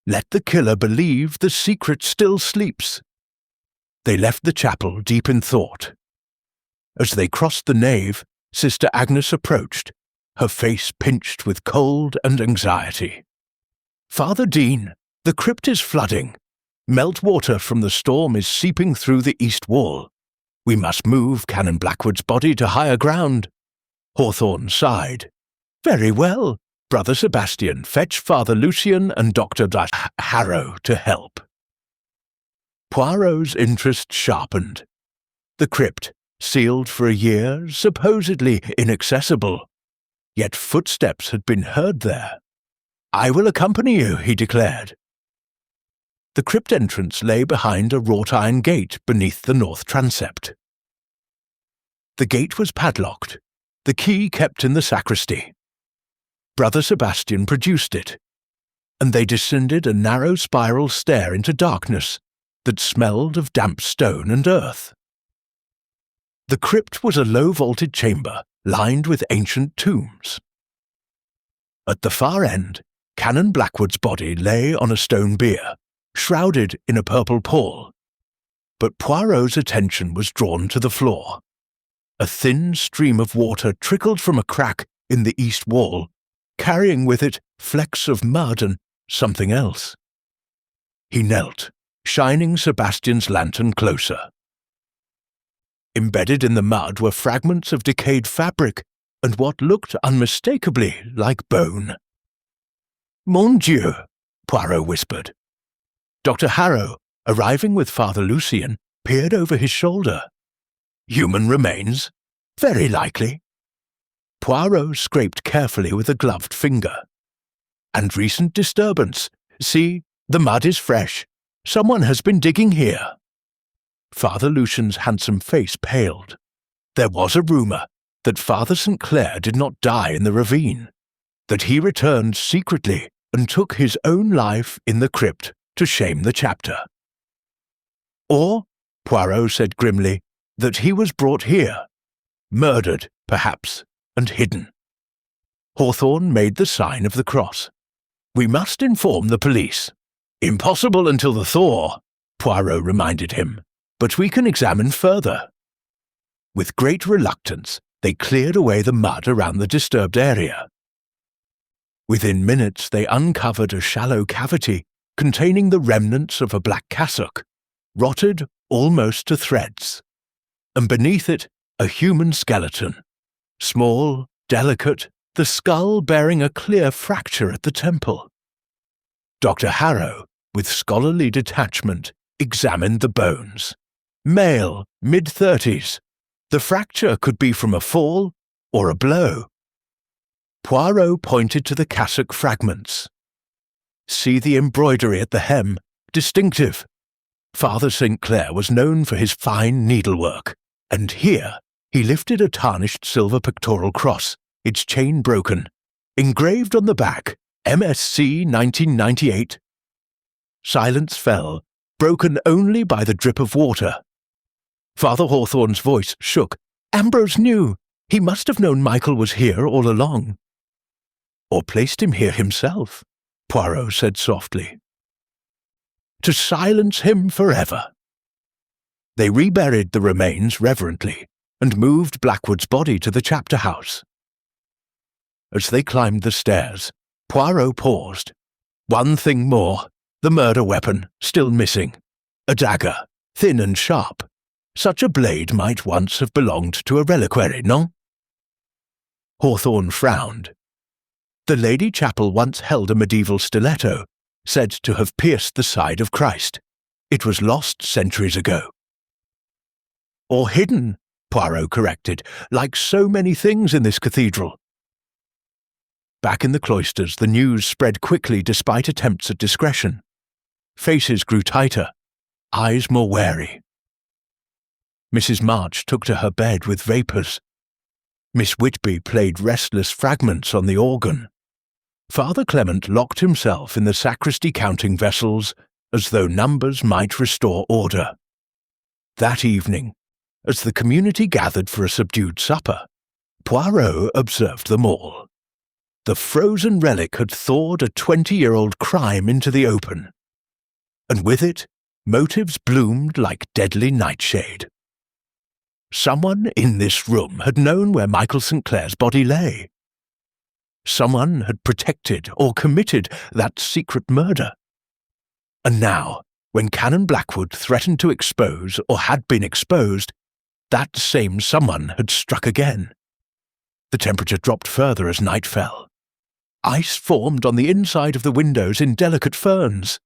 Let the killer believe the secret still sleeps." They left the chapel deep in thought. As they crossed the nave, Sister Agnes approached, her face pinched with cold and anxiety. "Father Dean, the crypt is flooding. Meltwater from the storm is seeping through the east wall. We must move Canon Blackwood's body to higher ground." Hawthorne sighed. "Very well. Brother Sebastian, fetch Father Lucien and Dr. Harrow to help." Poirot's interest sharpened. The crypt, sealed for a year, supposedly inaccessible. Yet footsteps had been heard there. "I will accompany you," he declared. The crypt entrance lay behind a wrought-iron gate beneath the north transept. The gate was padlocked, the key kept in the sacristy. Brother Sebastian produced it, and they descended a narrow spiral stair into darkness that smelled of damp stone and earth. The crypt was a low-vaulted chamber lined with ancient tombs. At the far end, Canon Blackwood's body lay on a stone bier, shrouded in a purple pall. But Poirot's attention was drawn to the floor. A thin stream of water trickled from a crack in the east wall, carrying with it flecks of mud and something else. He knelt, shining Sebastian's lantern closer. Embedded in the mud were fragments of decayed fabric and what looked unmistakably like bone. "Mon Dieu," Poirot whispered. Dr. Harrow, arriving with Father Lucien, peered over his shoulder. "Human remains? Very likely." Poirot scraped carefully with a gloved finger. "And recent disturbance. See, the mud is fresh. Someone has been digging here." Father Lucien's handsome face paled. There was a rumour that Father St. Clair did not die in the ravine, that he returned secretly and took his own life in the crypt to shame the chapter. Or, Poirot said grimly, that he was brought here, murdered, perhaps, and hidden. Hawthorne made the sign of the cross. "We must inform the police." "Impossible until the thaw," Poirot reminded him, "but we can examine further." With great reluctance, they cleared away the mud around the disturbed area. Within minutes they uncovered a shallow cavity containing the remnants of a black cassock, rotted almost to threads, and beneath it a human skeleton, small, delicate, the skull bearing a clear fracture at the temple. Dr. Harrow, with scholarly detachment, examined the bones. Male, mid-30s. The fracture could be from a fall or a blow. Poirot pointed to the cassock fragments. "See the embroidery at the hem, distinctive. Father St. Clair was known for his fine needlework, and here He lifted a tarnished silver pectoral cross, its chain broken, engraved on the back, MSC 1998. Silence fell, broken only by the drip of water. Father Hawthorne's voice shook. Ambrose knew. He must have known Michael was here all along. Or placed him here himself, Poirot said softly. To silence him forever. They reburied the remains reverently and moved Blackwood's body to the chapter house. As they climbed the stairs, Poirot paused. One thing more, the murder weapon, still missing. A dagger, thin and sharp. Such a blade might once have belonged to a reliquary, no? Hawthorne frowned. The Lady Chapel once held a medieval stiletto, said to have pierced the side of Christ. It was lost centuries ago. Or hidden, Poirot corrected, like so many things in this cathedral. Back in the cloisters, the news spread quickly despite attempts at discretion. Faces grew tighter, eyes more wary. Mrs. March took to her bed with vapours. Miss Whitby played restless fragments on the organ. Father Clement locked himself in the sacristy counting vessels as though numbers might restore order. That evening, as the community gathered for a subdued supper, Poirot observed them all. The frozen relic had thawed a 20-year-old crime into the open, and with it, motives bloomed like deadly nightshade. Someone in this room had known where Michael St. Clair's body lay. Someone had protected or committed that secret murder. And now, when Canon Blackwood threatened to expose or had been exposed, that same someone had struck again. The temperature dropped further as night fell. Ice formed on the inside of the windows in delicate ferns.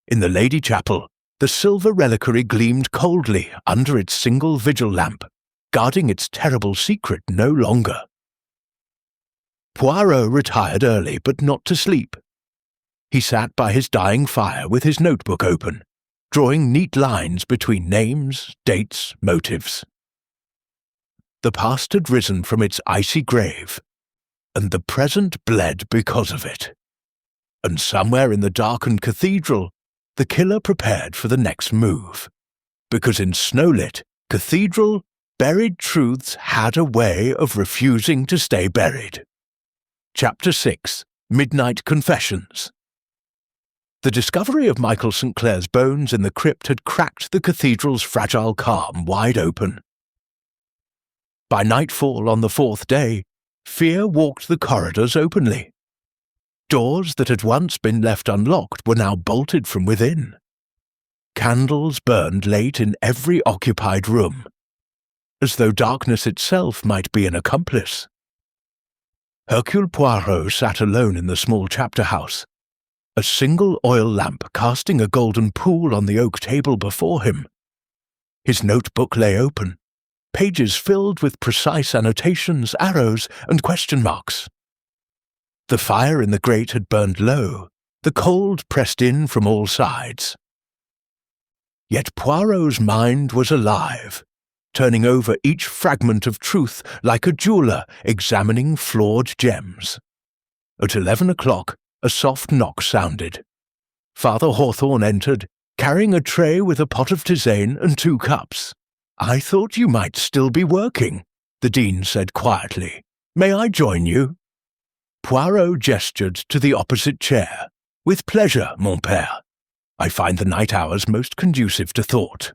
In the Lady Chapel, the silver reliquary gleamed coldly under its single vigil lamp, guarding its terrible secret no longer. Poirot retired early, but not to sleep. He sat by his dying fire with his notebook open, drawing neat lines between names, dates, motives. The past had risen from its icy grave, and the present bled because of it. And somewhere in the darkened cathedral, the killer prepared for the next move, because in Snowlit Cathedral, buried truths had a way of refusing to stay buried. Chapter 6, Midnight Confessions. The discovery of Michael St. Clair's bones in the crypt had cracked the cathedral's fragile calm wide open. By nightfall on the fourth day, fear walked the corridors openly. Doors that had once been left unlocked were now bolted from within. Candles burned late in every occupied room, as though darkness itself might be an accomplice. Hercule Poirot sat alone in the small chapter house, a single oil lamp casting a golden pool on the oak table before him. His notebook lay open, pages filled with precise annotations, arrows, and question marks. The fire in the grate had burned low, the cold pressed in from all sides. Yet Poirot's mind was alive, turning over each fragment of truth like a jeweller examining flawed gems. At 11 o'clock, a soft knock sounded. Father Hawthorne entered, carrying a tray with a pot of tisane and 2 cups. "I thought you might still be working," the dean said quietly. "May I join you?" Poirot gestured to the opposite chair. "With pleasure, mon père. I find the night hours most conducive to thought."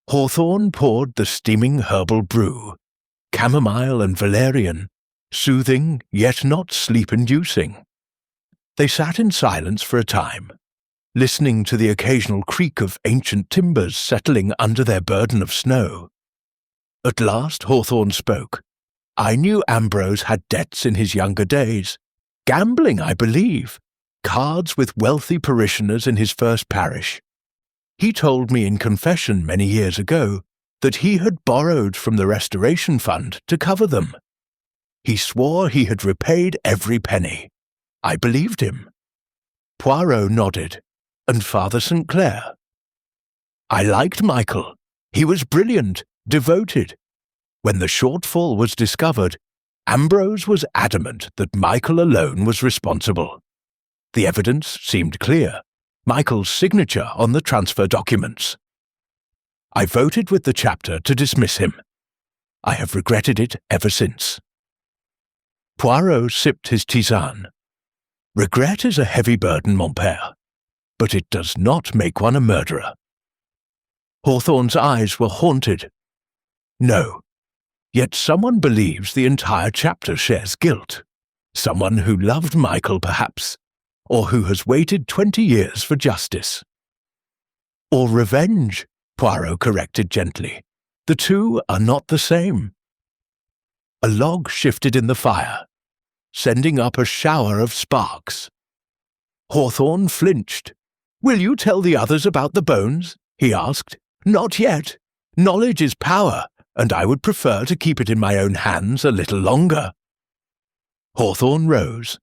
Hawthorne poured the steaming herbal brew, chamomile and valerian, soothing yet not sleep-inducing. They sat in silence for a time, listening to the occasional creak of ancient timbers settling under their burden of snow. At last Hawthorne spoke. "I knew Ambrose had debts in his younger days. Gambling, I believe. Cards with wealthy parishioners in his first parish. He told me in confession many years ago that he had borrowed from the Restoration Fund to cover them. He swore he had repaid every penny. I believed him." Poirot nodded. "And Father St. Clair?" "I liked Michael. He was brilliant, devoted. When the shortfall was discovered, Ambrose was adamant that Michael alone was responsible. The evidence seemed clear. Michael's signature on the transfer documents. I voted with the chapter to dismiss him. I have regretted it ever since. Poirot sipped his tisane. Regret is a heavy burden, mon père, but it does not make one a murderer. Hawthorne's eyes were haunted. No, yet someone believes the entire chapter shares guilt. Someone who loved Michael, perhaps, or who has waited 20 years for justice. Or revenge, Poirot corrected gently. The two are not the same. A log shifted in the fire, sending up a shower of sparks. Hawthorne flinched. "Will you tell the others about the bones?" he asked. "Not yet. Knowledge is power, and I would prefer to keep it in my own hands a little longer." Hawthorne rose.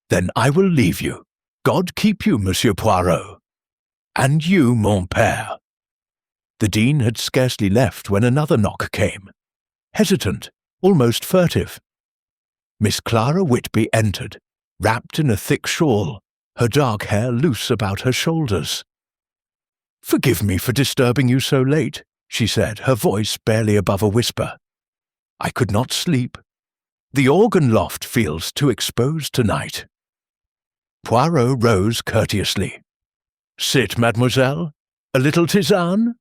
"Then I will leave you. God keep you, Monsieur Poirot. And you, mon père." The Dean had scarcely left when another knock came. Hesitant, almost furtive. Miss Clara Whitby entered, wrapped in a thick shawl, her dark hair loose about her shoulders. "Forgive me for disturbing you so late," she said, her voice barely above a whisper. "I could not sleep. The organ loft feels too exposed tonight." Poirot rose courteously. "Sit, mademoiselle. A little tisane?"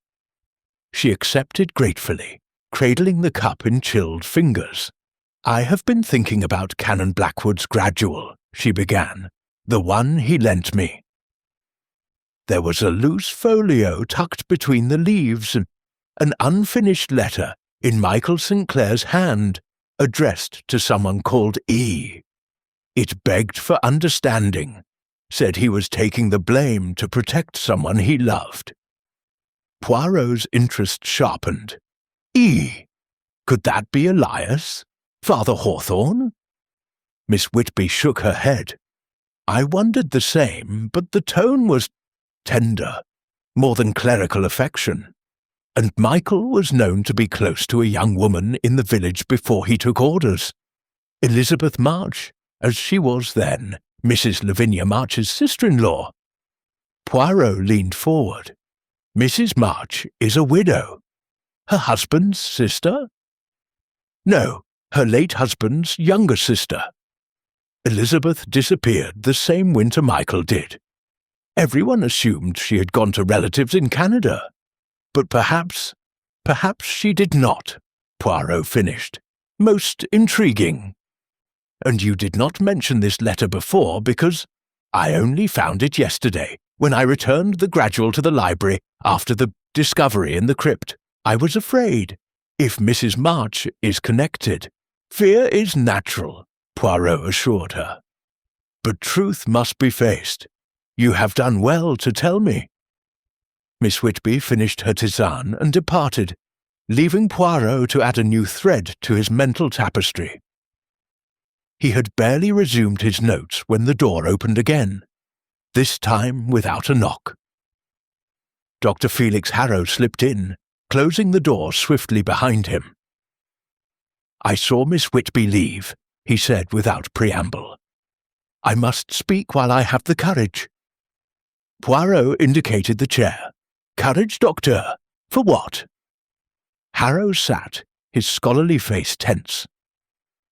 She accepted gratefully, cradling the cup in chilled fingers. "I have been thinking about Canon Blackwood's Gradual," she began, "the one he lent me. There was a loose folio tucked between the leaves and an unfinished letter in Michael St. Clair's hand, addressed to someone called E. It begged for understanding, said he was taking the blame to protect someone he loved." Poirot's interest sharpened. E. Could that be Elias? Father Hawthorne? Miss Whitby shook her head. "I wondered the same, but the tone was tender, more than clerical affection. And Michael was known to be close to a young woman in the village before he took orders. Elizabeth March, as she was then, Mrs. Lavinia March's sister-in-law." Poirot leaned forward. "Mrs. March is a widow. Her husband's sister?" "No, her late husband's younger sister. Elizabeth disappeared the same winter Michael did. Everyone assumed she had gone to relatives in Canada. But perhaps she did not," Poirot finished. "Most intriguing. And you did not mention this letter before because I only found it yesterday, when I returned the Gradual to the library after the discovery in the crypt. I was afraid. If Mrs. March is connected, fear is natural," Poirot assured her. "But truth must be faced. You have done well to tell me." Miss Whitby finished her tisane and departed, leaving Poirot to add a new thread to his mental tapestry. He had barely resumed his notes when the door opened again, this time without a knock. Dr. Felix Harrow slipped in, closing the door swiftly behind him. "I saw Miss Whitby leave," he said without preamble. "I must speak while I have the courage." Poirot indicated the chair. "Courage, doctor? For what?" Harrow sat, his scholarly face tense.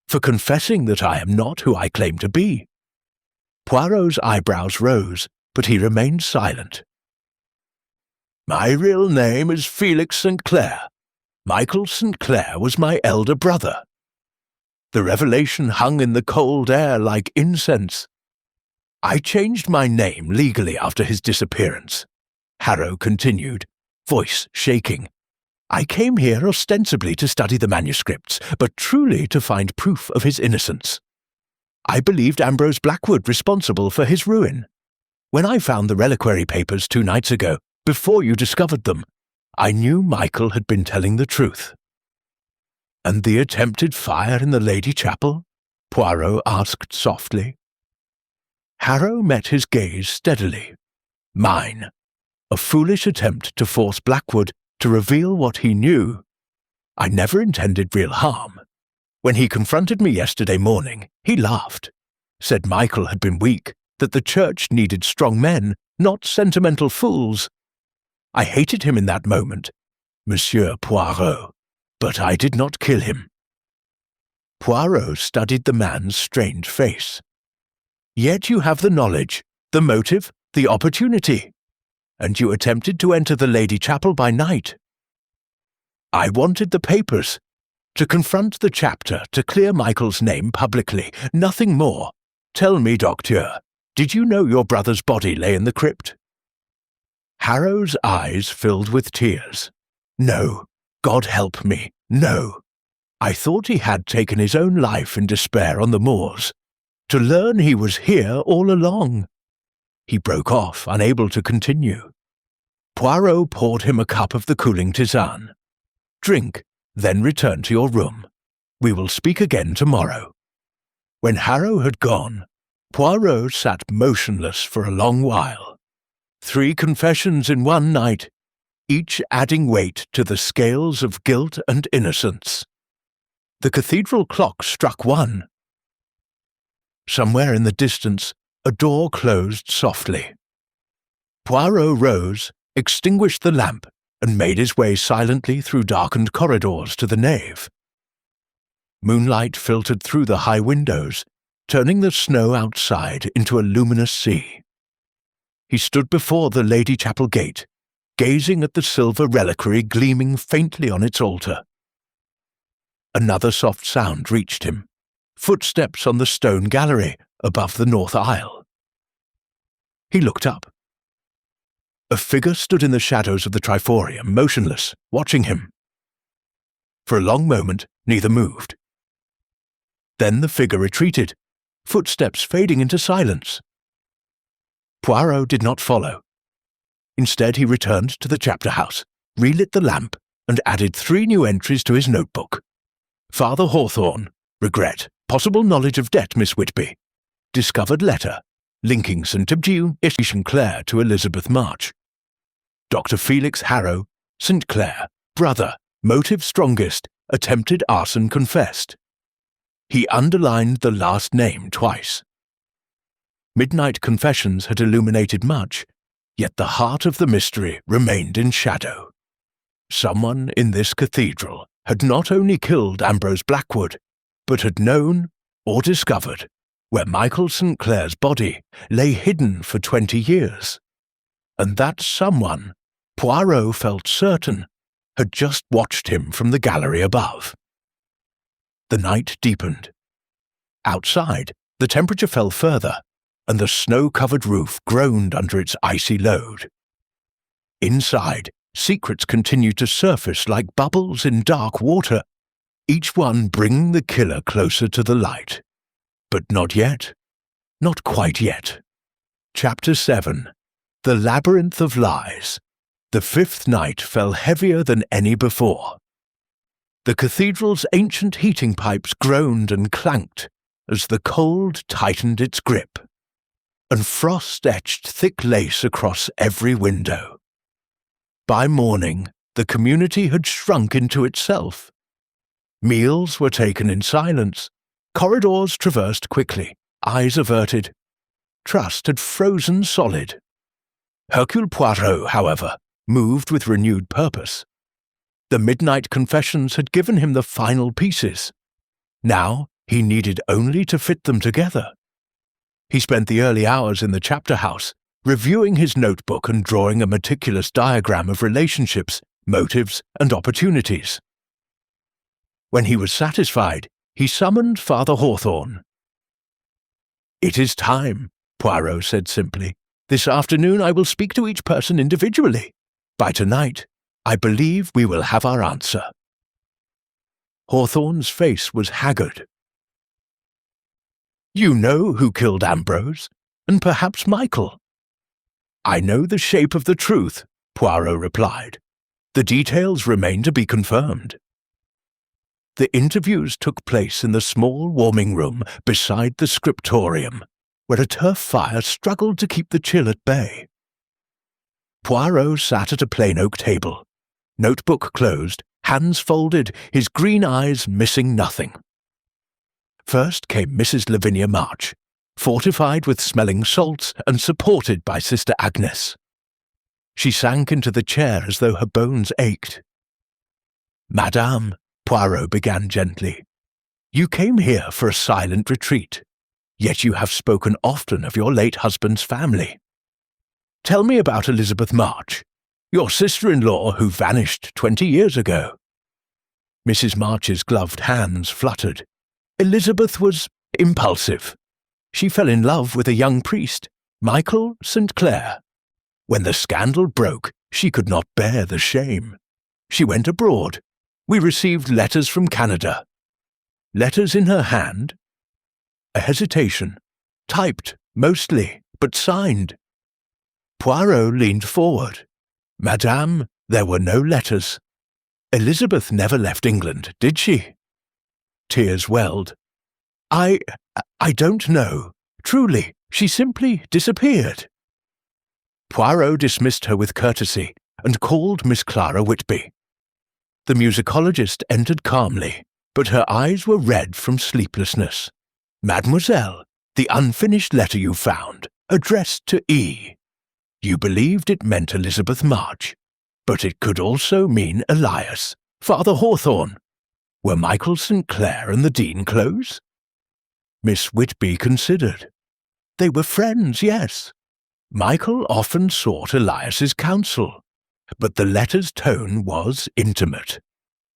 "For confessing that I am not who I claim to be." Poirot's eyebrows rose, but he remained silent. "My real name is Felix St. Clair. Michael St. Clair was my elder brother. The revelation hung in the cold air like incense. I changed my name legally after his disappearance," Harrow continued, voice shaking. "I came here ostensibly to study the manuscripts, but truly to find proof of his innocence. I believed Ambrose Blackwood responsible for his ruin. When I found the reliquary papers 2 nights ago, before you discovered them, I knew Michael had been telling the truth." "And the attempted fire in the Lady Chapel?" Poirot asked softly. Harrow met his gaze steadily. "Mine. A foolish attempt to force Blackwood to reveal what he knew. I never intended real harm. When he confronted me yesterday morning, he laughed, said Michael had been weak, that the church needed strong men, not sentimental fools. I hated him in that moment, Monsieur Poirot, but I did not kill him." Poirot studied the man's strange face. "Yet you have the knowledge, the motive, the opportunity, and you attempted to enter the Lady Chapel by night." "I wanted the papers, to confront the chapter, to clear Michael's name publicly, nothing more. Tell me, Docteur, did you know your brother's body lay in the crypt?" Harrow's eyes filled with tears. "No, God help me, no. I thought he had taken his own life in despair on the moors. To learn he was here all along." He broke off, unable to continue. Poirot poured him a cup of the cooling tisane. "Drink, then return to your room. We will speak again tomorrow." When Harrow had gone, Poirot sat motionless for a long while. 3 confessions in one night, each adding weight to the scales of guilt and innocence. The cathedral clock struck 1. Somewhere in the distance, a door closed softly. Poirot rose, extinguished the lamp, and made his way silently through darkened corridors to the nave. Moonlight filtered through the high windows, turning the snow outside into a luminous sea. He stood before the Lady Chapel gate, gazing at the silver reliquary gleaming faintly on its altar. Another soft sound reached him, footsteps on the stone gallery above the north aisle. He looked up. A figure stood in the shadows of the triforium, motionless, watching him. For a long moment, neither moved. Then the figure retreated, footsteps fading into silence. Poirot did not follow. Instead, he returned to the chapter house, relit the lamp, and added 3 new entries to his notebook. Father Hawthorne, regret, possible knowledge of debt, Miss Whitby. Discovered letter, linking St. Abdieu, St. Clair to Elizabeth March. Dr. Felix Harrow, St. Clair, brother, motive strongest, attempted arson confessed. He underlined the last name twice. Midnight confessions had illuminated much, yet the heart of the mystery remained in shadow. Someone in this cathedral had not only killed Ambrose Blackwood, but had known, or discovered, where Michael St. Clair's body lay hidden for 20 years. And that someone, Poirot felt certain, had just watched him from the gallery above. The night deepened. Outside, the temperature fell further, and the snow-covered roof groaned under its icy load. Inside, secrets continued to surface like bubbles in dark water, each one bringing the killer closer to the light. But not yet. Not quite yet. Chapter 7. The Labyrinth of Lies. The 5th night fell heavier than any before. The cathedral's ancient heating pipes groaned and clanked as the cold tightened its grip, and frost etched thick lace across every window. By morning, the community had shrunk into itself. Meals were taken in silence, corridors traversed quickly, eyes averted. Trust had frozen solid. Hercule Poirot, however, moved with renewed purpose. The midnight confessions had given him the final pieces. Now he needed only to fit them together. He spent the early hours in the chapter house, reviewing his notebook and drawing a meticulous diagram of relationships, motives, and opportunities. When he was satisfied, he summoned Father Hawthorne. "It is time," Poirot said simply. "This afternoon I will speak to each person individually. By tonight, I believe we will have our answer." Hawthorne's face was haggard. "You know who killed Ambrose, and perhaps Michael." "I know the shape of the truth," Poirot replied. "The details remain to be confirmed." The interviews took place in the small warming room beside the scriptorium, where a turf fire struggled to keep the chill at bay. Poirot sat at a plain oak table, notebook closed, hands folded, his green eyes missing nothing. First came Mrs. Lavinia March, fortified with smelling salts and supported by Sister Agnes. She sank into the chair as though her bones ached. "Madame," Poirot began gently, "you came here for a silent retreat, yet you have spoken often of your late husband's family. Tell me about Elizabeth March, your sister-in-law who vanished 20 years ago." Mrs. March's gloved hands fluttered. Elizabeth was impulsive. She fell in love with a young priest, Michael St. Clair. When the scandal broke, she could not bear the shame. She went abroad. We received letters from Canada. Letters in her hand? A hesitation. Typed, mostly, but signed. Poirot leaned forward. "Madame, there were no letters. Elizabeth never left England, did she?" Tears welled. I don't know. Truly, she simply disappeared." Poirot dismissed her with courtesy and called Miss Clara Whitby. The musicologist entered calmly, but her eyes were red from sleeplessness. "Mademoiselle, the unfinished letter you found, addressed to E. You believed it meant Elizabeth March, but it could also mean Elias, Father Hawthorne. Were Michael St. Clair and the Dean close?" Miss Whitby considered. "They were friends, yes. Michael often sought Elias's counsel, but the letter's tone was intimate,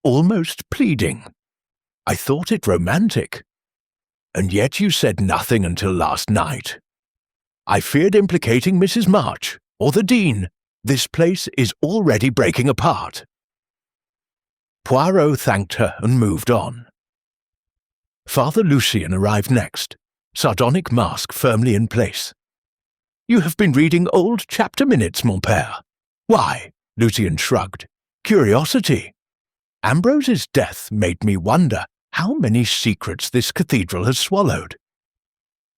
almost pleading. I thought it romantic. And yet you said nothing until last night. I feared implicating Mrs. March, or the Dean. This place is already breaking apart." Poirot thanked her and moved on. Father Lucien arrived next, sardonic mask firmly in place. "You have been reading old chapter minutes, mon père." "Why?" Lucien shrugged. "Curiosity. Ambrose's death made me wonder how many secrets this cathedral has swallowed."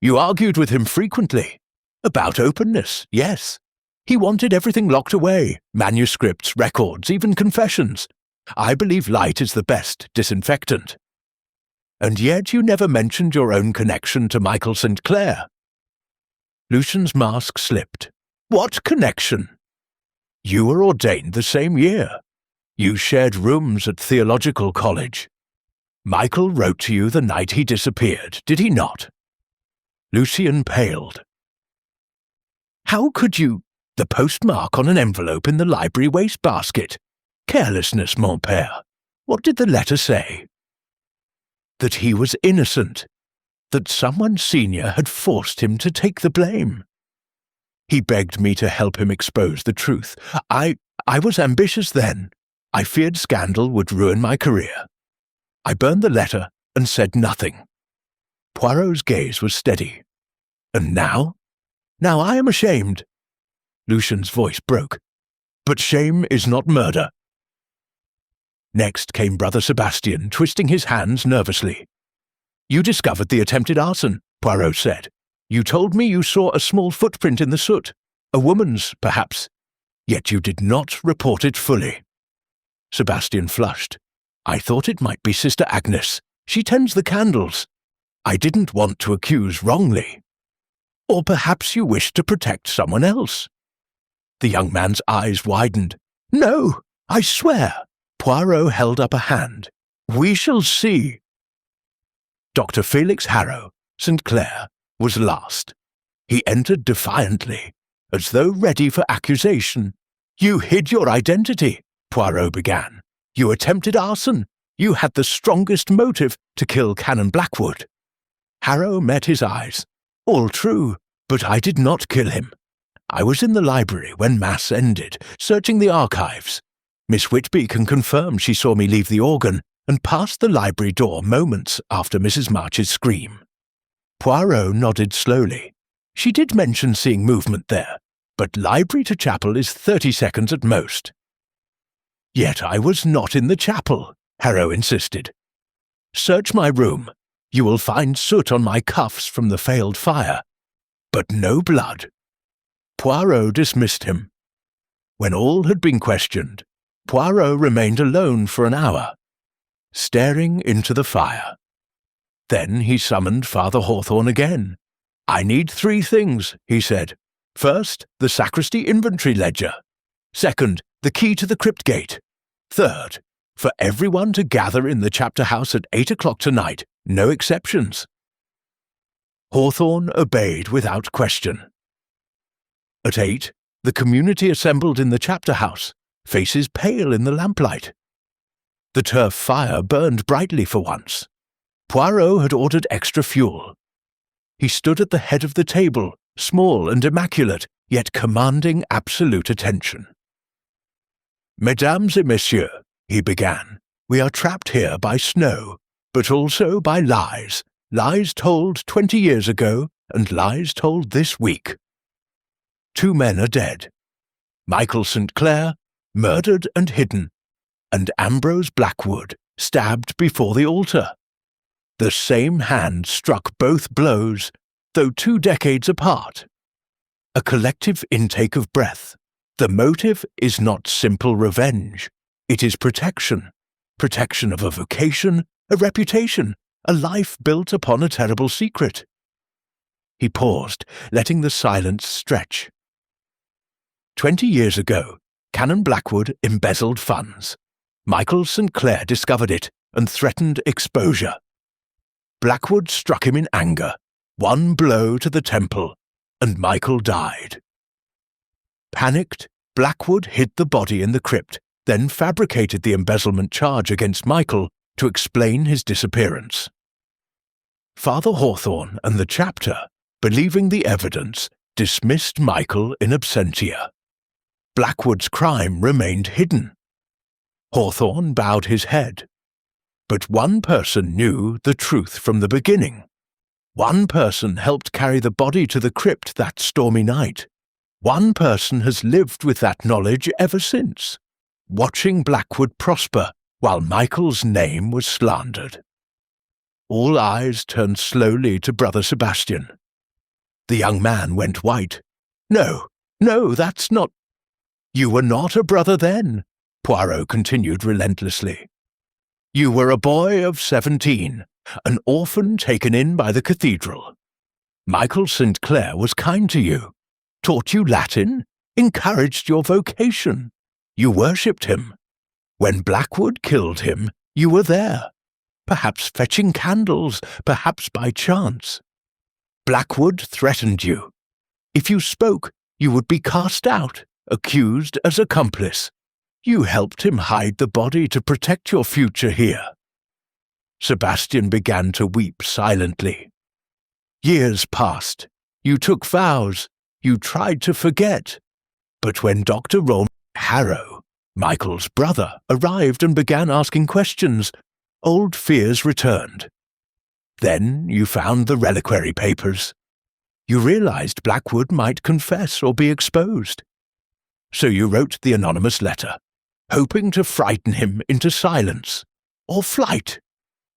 "You argued with him frequently." "About openness, yes. He wanted everything locked away, manuscripts, records, even confessions. I believe light is the best disinfectant." "And yet you never mentioned your own connection to Michael St. Clair." Lucian's mask slipped. "What connection?" "You were ordained the same year. You shared rooms at theological college. Michael wrote to you the night he disappeared, did he not?" Lucien paled. "How could you—" "The postmark on an envelope in the library wastebasket. Carelessness, mon père. What did the letter say?" "That he was innocent. That someone senior had forced him to take the blame. He begged me to help him expose the truth. I was ambitious then. I feared scandal would ruin my career. I burned the letter and said nothing." Poirot's gaze was steady. "And now? Now I am ashamed." Lucian's voice broke. "But shame is not murder." Next came Brother Sebastian, twisting his hands nervously. "You discovered the attempted arson," Poirot said. "You told me you saw a small footprint in the soot. A woman's, perhaps. Yet you did not report it fully." Sebastian flushed. "I thought it might be Sister Agnes. She tends the candles. I didn't want to accuse wrongly. Or perhaps you wished to protect someone else." The young man's eyes widened. "No, I swear." Poirot held up a hand. "We shall see." Dr. Felix Harrow, St. Clair, was last. He entered defiantly, as though ready for accusation. "You hid your identity," Poirot began. "You attempted arson. You had the strongest motive to kill Canon Blackwood." Harrow met his eyes. "All true, but I did not kill him. I was in the library when Mass ended, searching the archives. Miss Whitby can confirm she saw me leave the organ and pass the library door moments after Mrs. March's scream." Poirot nodded slowly. "She did mention seeing movement there, but library to chapel is 30 seconds at most." "Yet I was not in the chapel," Harrow insisted. "Search my room. You will find soot on my cuffs from the failed fire. But no blood." Poirot dismissed him. When all had been questioned, Poirot remained alone for an hour, staring into the fire. Then he summoned Father Hawthorne again. "I need 3 things," he said. "First, the sacristy inventory ledger. Second, the key to the crypt gate. Third, for everyone to gather in the chapter house at 8 o'clock tonight, no exceptions." Hawthorne obeyed without question. At 8, the community assembled in the chapter house, faces pale in the lamplight. The turf fire burned brightly for once. Poirot had ordered extra fuel. He stood at the head of the table, small and immaculate, yet commanding absolute attention. "Mesdames et messieurs," he began, "we are trapped here by snow, but also by lies. Lies told 20 years ago, and lies told this week. 2 men are dead. Michael St. Clair, murdered and hidden, and Ambrose Blackwood, stabbed before the altar. The same hand struck both blows, though 2 decades apart. A collective intake of breath. The motive is not simple revenge. It is protection. Protection of a vocation, a reputation, a life built upon a terrible secret." He paused, letting the silence stretch. 20 years ago, Canon Blackwood embezzled funds. Michael St. Clair discovered it and threatened exposure. Blackwood struck him in anger, 1 blow to the temple, and Michael died. Panicked, Blackwood hid the body in the crypt, then fabricated the embezzlement charge against Michael to explain his disappearance. Father Hawthorne and the chapter, believing the evidence, dismissed Michael in absentia. Blackwood's crime remained hidden. Hawthorne bowed his head. But one person knew the truth from the beginning. One person helped carry the body to the crypt that stormy night. One person has lived with that knowledge ever since, watching Blackwood prosper while Michael's name was slandered. All eyes turned slowly to Brother Sebastian. The young man went white. No, that's not—" "You were not a brother then," Poirot continued relentlessly. "You were a boy of 17, an orphan taken in by the cathedral. Michael St. Clair was kind to you, taught you Latin, encouraged your vocation. You worshipped him. When Blackwood killed him, you were there, perhaps fetching candles, perhaps by chance. Blackwood threatened you. If you spoke, you would be cast out, accused as accomplice. You helped him hide the body to protect your future here." Sebastian began to weep silently. "Years passed. You took vows. You tried to forget. But when Dr. Harrow, Michael's brother, arrived and began asking questions, old fears returned. Then you found the reliquary papers. You realized Blackwood might confess or be exposed. So you wrote the anonymous letter, hoping to frighten him into silence or flight.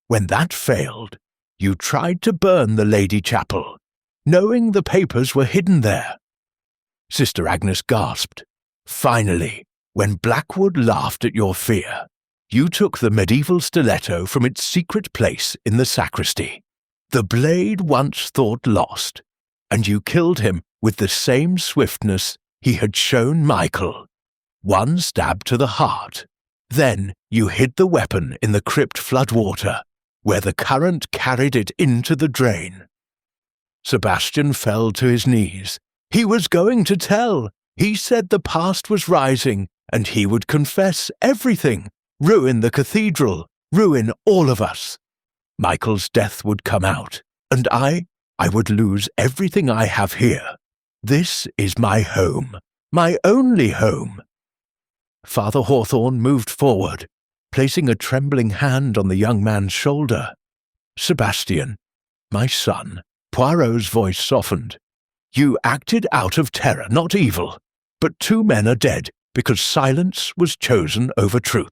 When that failed, you tried to burn the Lady Chapel, knowing the papers were hidden there." Sister Agnes gasped. "Finally, when Blackwood laughed at your fear, you took the medieval stiletto from its secret place in the sacristy, the blade once thought lost, and you killed him with the same swiftness he had shown Michael. 1 stab to the heart. Then you hid the weapon in the crypt floodwater, where the current carried it into the drain." Sebastian fell to his knees. He was going to tell. He said the past was rising, and he would confess everything, ruin the cathedral, ruin all of us. Michael's death would come out, and I would lose everything I have here. This is my home, my only home. Father Hawthorne moved forward, placing a trembling hand on the young man's shoulder. "Sebastian, my son," Poirot's voice softened. "You acted out of terror, not evil, but 2 men are dead because silence was chosen over truth."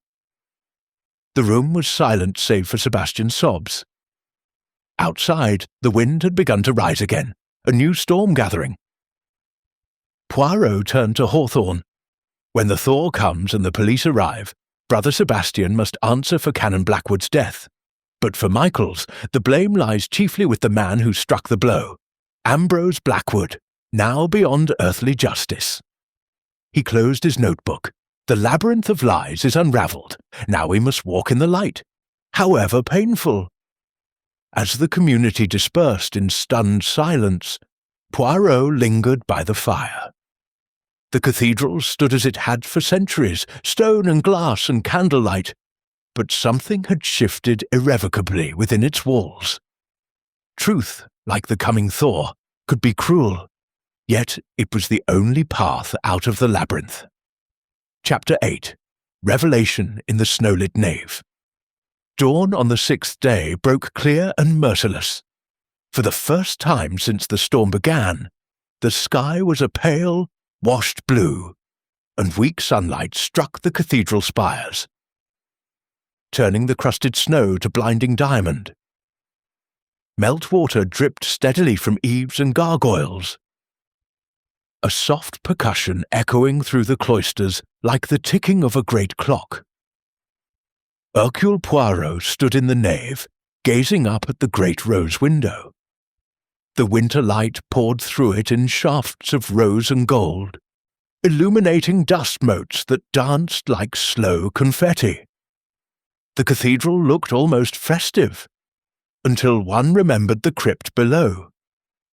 The room was silent save for Sebastian's sobs. Outside, the wind had begun to rise again, a new storm gathering. Poirot turned to Hawthorne. When the thaw comes and the police arrive, Brother Sebastian must answer for Canon Blackwood's death. But for Michael's, the blame lies chiefly with the man who struck the blow, Ambrose Blackwood, now beyond earthly justice. He closed his notebook. The labyrinth of lies is unravelled. Now we must walk in the light, however painful. As the community dispersed in stunned silence, Poirot lingered by the fire. The cathedral stood as it had for centuries, stone and glass and candlelight, but something had shifted irrevocably within its walls. Truth, like the coming thaw, could be cruel, yet it was the only path out of the labyrinth. Chapter 8. Revelation in the Snowlit Nave. Dawn on the 6th day broke clear and merciless. For the first time since the storm began, the sky was a pale, washed blue, and weak sunlight struck the cathedral spires, turning the crusted snow to blinding diamond. Meltwater dripped steadily from eaves and gargoyles, a soft percussion echoing through the cloisters like the ticking of a great clock. Hercule Poirot stood in the nave, gazing up at the great rose window. The winter light poured through it in shafts of rose and gold, illuminating dust motes that danced like slow confetti. The cathedral looked almost festive, until one remembered the crypt below,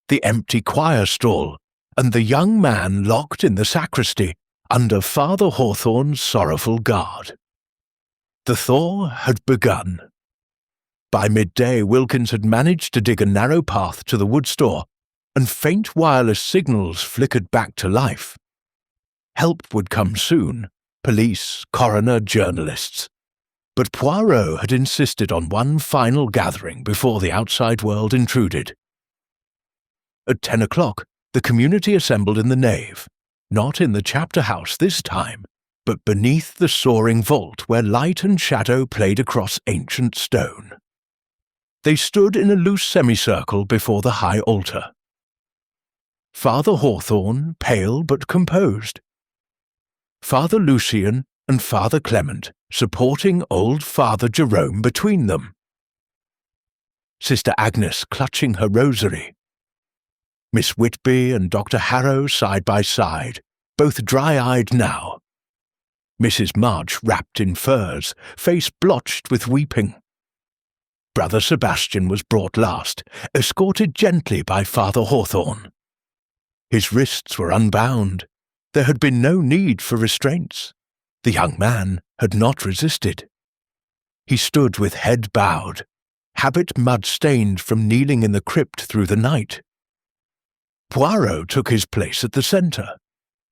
the empty choir stall, and the young man locked in the sacristy under Father Hawthorne's sorrowful guard. The thaw had begun. By midday, Wilkins had managed to dig a narrow path to the wood store, and faint wireless signals flickered back to life. Help would come soon, police, coroner, journalists. But Poirot had insisted on one final gathering before the outside world intruded. At 10 o'clock, the community assembled in the nave, not in the chapter house this time, but beneath the soaring vault where light and shadow played across ancient stone. They stood in a loose semicircle before the high altar. Father Hawthorne, pale but composed. Father Lucian and Father Clement supporting old Father Jerome between them. Sister Agnes clutching her rosary. Miss Whitby and Dr. Harrow side by side, both dry-eyed now. Mrs. March wrapped in furs, face blotched with weeping. Brother Sebastian was brought last, escorted gently by Father Hawthorne. His wrists were unbound. There had been no need for restraints. The young man had not resisted. He stood with head bowed, habit mud-stained from kneeling in the crypt through the night. Poirot took his place at the centre,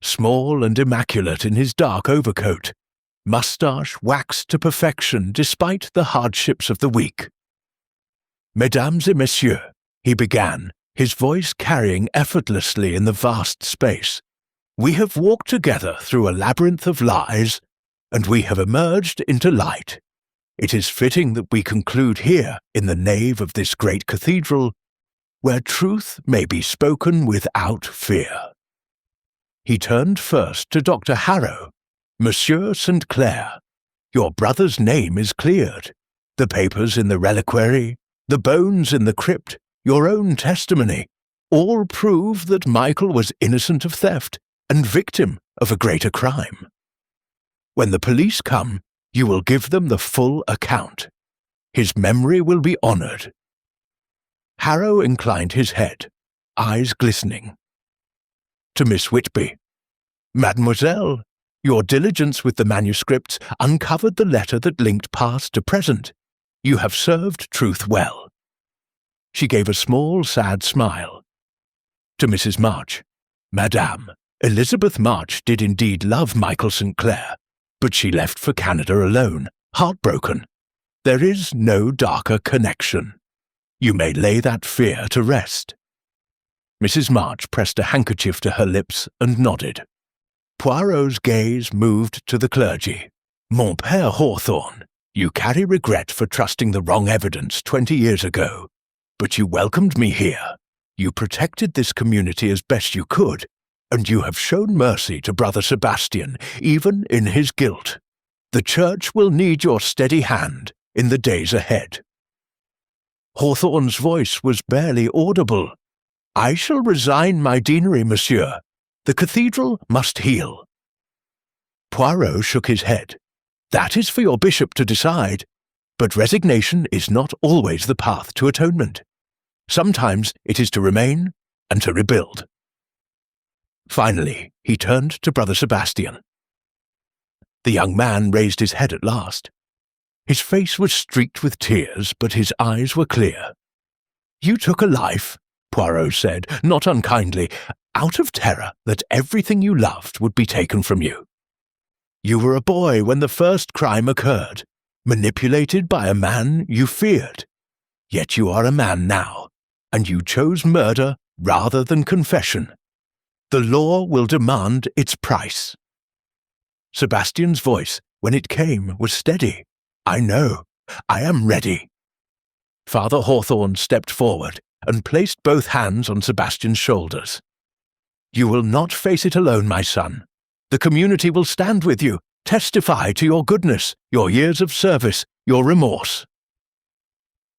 small and immaculate in his dark overcoat, moustache waxed to perfection despite the hardships of the week. Mesdames et messieurs, he began, his voice carrying effortlessly in the vast space. We have walked together through a labyrinth of lies, and we have emerged into light. It is fitting that we conclude here, in the nave of this great cathedral, where truth may be spoken without fear. He turned first to Dr. Harrow. Monsieur St. Clair, your brother's name is cleared. The papers in the reliquary, the bones in the crypt, your own testimony, all prove that Michael was innocent of theft and victim of a greater crime. When the police come, you will give them the full account. His memory will be honoured. Harrow inclined his head, eyes glistening. To Miss Whitby, Mademoiselle, your diligence with the manuscripts uncovered the letter that linked past to present. You have served truth well. She gave a small, sad smile. To Mrs. March, Madame, Elizabeth March did indeed love Michael St. Clair, but she left for Canada alone, heartbroken. There is no darker connection. You may lay that fear to rest. Mrs. March pressed a handkerchief to her lips and nodded. Poirot's gaze moved to the clergy. Mon Père Hawthorne, you carry regret for trusting the wrong evidence 20 years ago, but you welcomed me here. You protected this community as best you could, and you have shown mercy to Brother Sebastian, even in his guilt. The Church will need your steady hand in the days ahead." Hawthorne's voice was barely audible. "I shall resign my deanery, monsieur. The cathedral must heal." Poirot shook his head. "That is for your bishop to decide, but resignation is not always the path to atonement. Sometimes it is to remain and to rebuild." Finally, he turned to Brother Sebastian. The young man raised his head at last. His face was streaked with tears, but his eyes were clear. "You took a life," Poirot said, not unkindly, "out of terror that everything you loved would be taken from you. You were a boy when the first crime occurred, manipulated by a man you feared. Yet you are a man now, and you chose murder rather than confession. The law will demand its price." Sebastian's voice, when it came, was steady. "I know. I am ready." Father Hawthorne stepped forward and placed both hands on Sebastian's shoulders. "You will not face it alone, my son. The community will stand with you, testify to your goodness, your years of service, your remorse."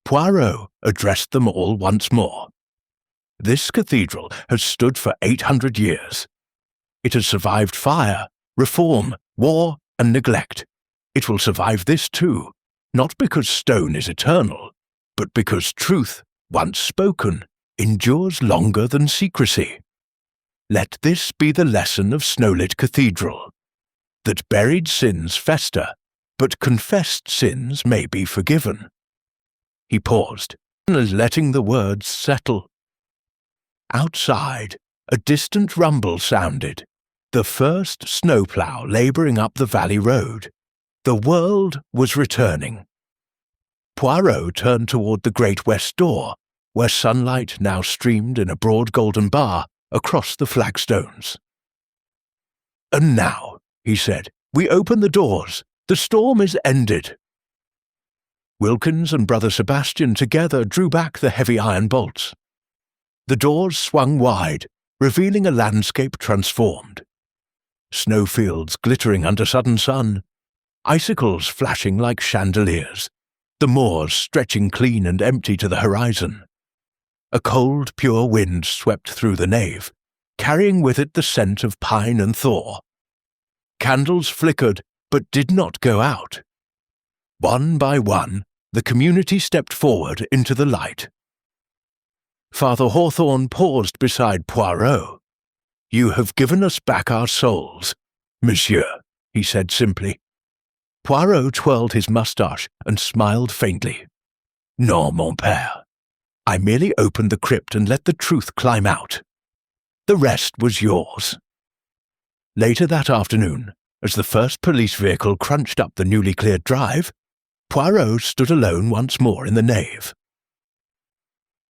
Poirot addressed them all once more. "This cathedral has stood for 800 years. It has survived fire, reform, war, and neglect. It will survive this too, not because stone is eternal, but because truth, once spoken, endures longer than secrecy. Let this be the lesson of Snowlit Cathedral, that buried sins fester, but confessed sins may be forgiven." He paused, letting the words settle. Outside, a distant rumble sounded, the first snowplow labouring up the valley road. The world was returning. Poirot turned toward the great west door, where sunlight now streamed in a broad golden bar across the flagstones. "And now," he said, "we open the doors. The storm is ended." Wilkins and Brother Sebastian together drew back the heavy iron bolts. The doors swung wide, revealing a landscape transformed. Snowfields glittering under sudden sun, icicles flashing like chandeliers, the moors stretching clean and empty to the horizon. A cold, pure wind swept through the nave, carrying with it the scent of pine and thaw. Candles flickered, but did not go out. One by one, the community stepped forward into the light. Father Hawthorne paused beside Poirot. "You have given us back our souls, monsieur," he said simply. Poirot twirled his moustache and smiled faintly. "Non, mon père. I merely opened the crypt and let the truth climb out. The rest was yours." Later that afternoon, as the first police vehicle crunched up the newly cleared drive, Poirot stood alone once more in the nave.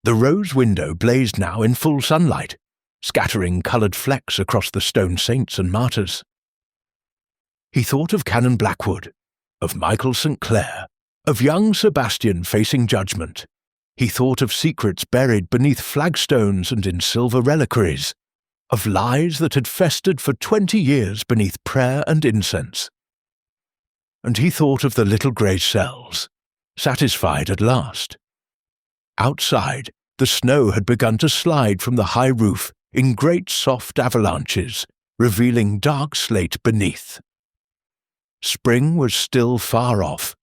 The rose window blazed now in full sunlight, scattering coloured flecks across the stone saints and martyrs. He thought of Canon Blackwood, of Michael St. Clair, of young Sebastian facing judgment. He thought of secrets buried beneath flagstones and in silver reliquaries, of lies that had festered for 20 years beneath prayer and incense. And he thought of the little grey cells, satisfied at last. Outside, the snow had begun to slide from the high roof in great soft avalanches, revealing dark slate beneath. Spring was still far off,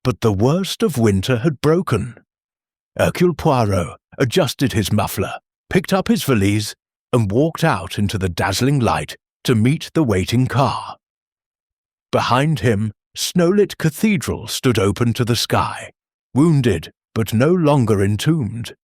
but the worst of winter had broken. Hercule Poirot adjusted his muffler, picked up his valise, and walked out into the dazzling light to meet the waiting car. Behind him, Snowlit Cathedral stood open to the sky, wounded but no longer entombed.